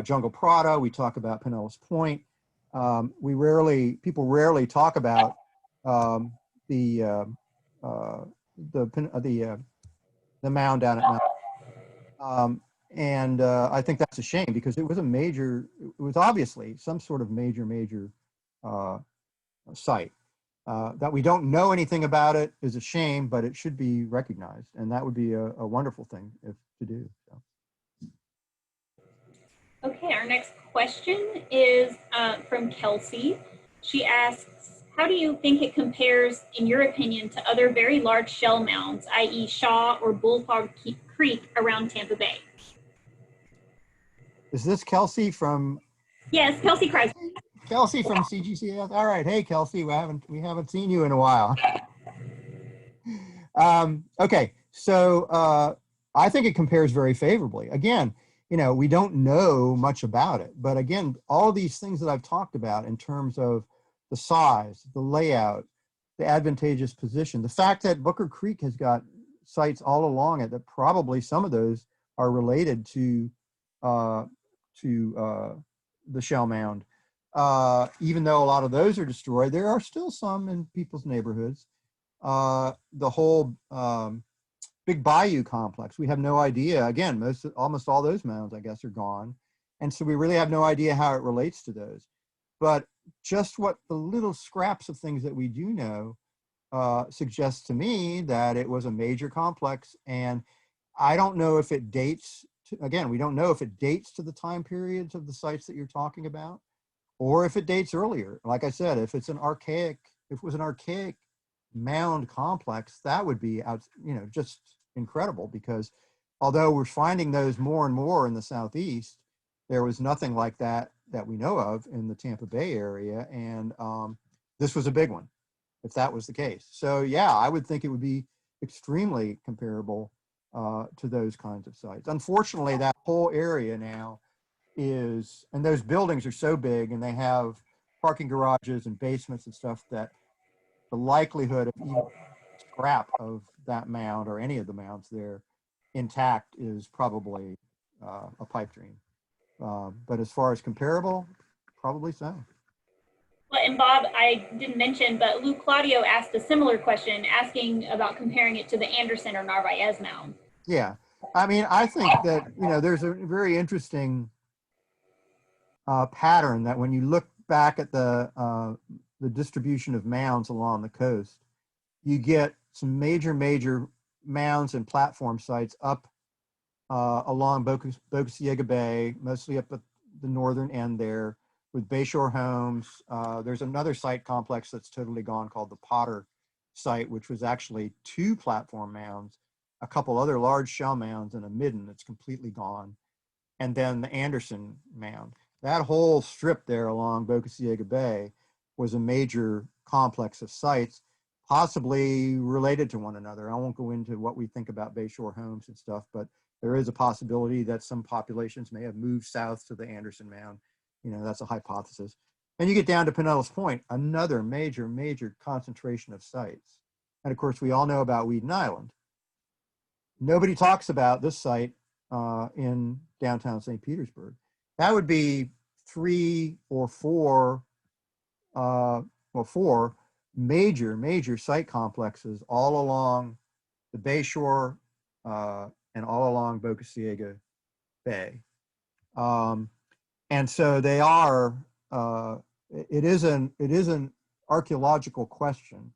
Jungle Prada, we talk about Pinellas Point. People rarely talk about the mound down at Mount. I think that's a shame because it was obviously some sort of major site. That we don't know anything about it is a shame, but it should be recognized, and that would be a wonderful thing to do. So. Okay, our next question is from Kelsey. She asks, how do you think it compares, in your opinion, to other very large shell mounds, i.e. Shaw or Bullfrog Creek around Tampa Bay? Is this Kelsey from Yes, Kelsey Kreis. Kelsey from CGCAS? All right. Hey, Kelsey, we haven't seen you in a while. Okay, so I think it compares very favorably. Again, we don't know much about it, but again, all these things that I've talked about in terms of the size, the layout, the advantageous position, the fact that Booker Creek has got sites all along it, that probably some of those are related to uh, the Shell Mound. Even though a lot of those are destroyed, there are still some in people's neighborhoods. The whole Big Bayou complex, we have no idea. Again, almost all those mounds, I guess, are gone. And so we really have no idea how it relates to those. But just what the little scraps of things that we do know suggests to me that it was a major complex. And I don't know if it dates to, again, we don't know if it dates to the time periods of the sites that you're talking about, or if it dates earlier. Like I said, if it was an archaic mound complex, that would be just incredible, because although we're finding those more and more in the Southeast, there was nothing like that we know of in the Tampa Bay area. And this was a big one, if that was the case. So yeah, I would think it would be extremely comparable to those kinds of sites. Unfortunately, that whole area now and those buildings are so big, and they have parking garages and basements and stuff, that the likelihood of even scrap of that mound or any of the mounds there intact is probably a pipe dream. But as far as comparable, probably so. Well, and Bob, I didn't mention, but Lou Claudio asked a similar question, asking about comparing it to the Anderson or Narvaez mound. Yeah, I mean, I think that there's a very interesting pattern that when you look back at the distribution of mounds along the coast, you get some major mounds and platform sites up along Boca Ciega Bay, mostly up at the northern end there, with Bayshore Homes. There's another site complex that's totally gone called the Potter site, which was actually 2 platform mounds, a couple other large shell mounds, and a midden that's completely gone. And then the Anderson mound. That whole strip there along Boca Ciega Bay was a major complex of sites, possibly related to one another. I won't go into what we think about Bayshore Homes and stuff, but there is a possibility that some populations may have moved south to the Anderson Mound. That's a hypothesis. And you get down to Pinellas Point, another major concentration of sites. And of course, we all know about Weedon Island. Nobody talks about this site in downtown St. Petersburg. That would be 3 or 4, 4 major site complexes all along the Bayshore and all along Boca Ciega Bay. And so they are, it is an archaeological question.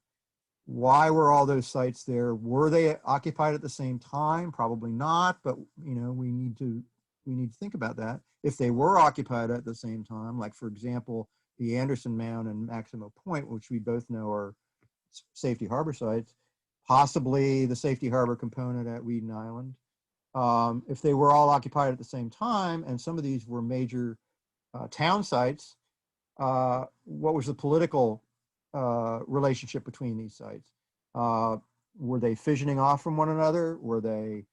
Why were all those sites there? Were they occupied at the same time? Probably not, but we need to think about that. If they were occupied at the same time, like for example, the Anderson Mound and Maximo Point, which we both know are safety harbor sites, possibly the safety harbor component at Weedon Island. If they were all occupied at the same time, and some of these were major town sites, what was the political relationship between these sites? Were they fissioning off from one another? Were they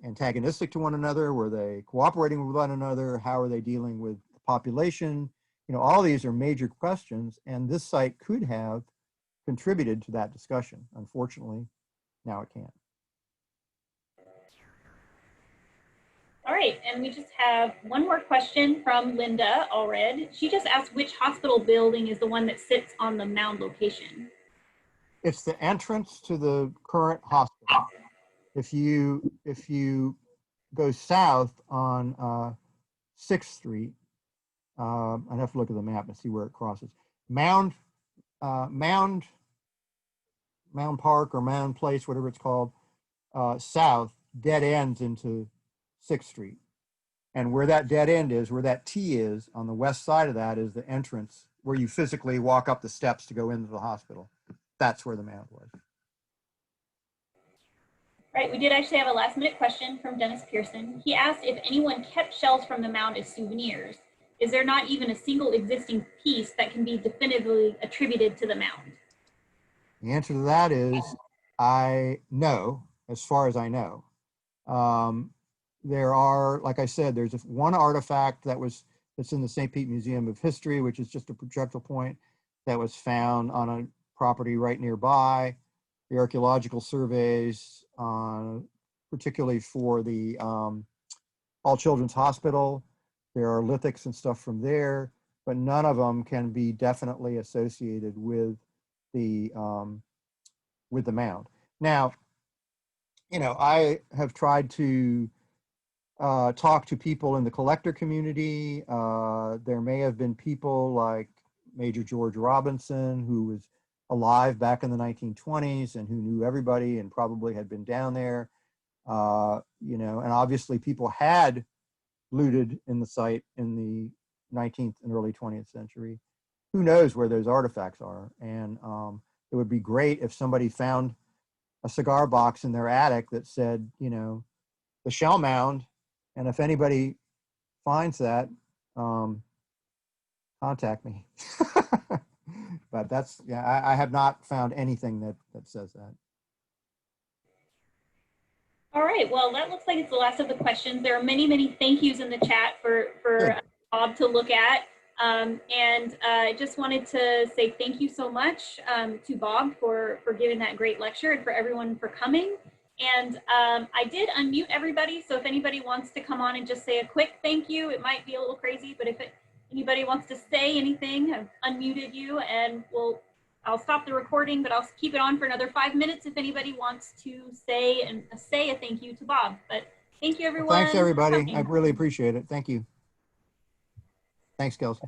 antagonistic to one another? Were they cooperating with one another? How are they dealing with the population? All these are major questions, and this site could have contributed to that discussion. Unfortunately, now it can't. All right, and we just have one more question from Linda Allred. She just asked which hospital building is the one that sits on the mound location. It's the entrance to the current hospital. If you go south on 6th Street, I'd have to look at the map and see where it crosses. Mound Park or Mound Place, whatever it's called, south, dead ends into 6th Street. And where that dead end is, where that T is, on the west side of that is the entrance where you physically walk up the steps to go into the hospital. That's where the mound was. Right, we did actually have a last minute question from Dennis Pearson. He asked if anyone kept shells from the mound as souvenirs. Is there not even a single existing piece that can be definitively attributed to the mound? The answer to that is I know, as far as I know. Um, there are, like I said, there's one artifact that's in the St. Pete Museum of History, which is just a projectile point that was found on a property right nearby. The archaeological surveys, particularly for the All Children's Hospital, there are lithics and stuff from there, but none of them can be definitely associated the with the mound. Now, I have tried to talk to people in the collector community. There may have been people like Major George Robinson, who was alive back in the 1920s and who knew everybody and probably had been down there. And obviously people had looted in the site in the 19th and early 20th century. Who knows where those artifacts are? And it would be great if somebody found a cigar box in their attic that said, the Shell Mound. And if anybody finds that, contact me. But I have not found anything that says that. All right, well, that looks like it's the last of the questions. There are many, many thank yous in the chat for Bob to look at. And I just wanted to say thank you so much to Bob for giving that great lecture and for everyone for coming. And I did unmute everybody, so if anybody wants to come on and just say a quick thank you, it might be a little crazy, but if anybody wants to say anything, I've unmuted you, and I'll stop the recording, but I'll keep it on for another 5 minutes if anybody wants to say a thank you to Bob. But thank you, everyone. Well, thanks, everybody. I really appreciate it. Thank you. Thanks, Kelsey.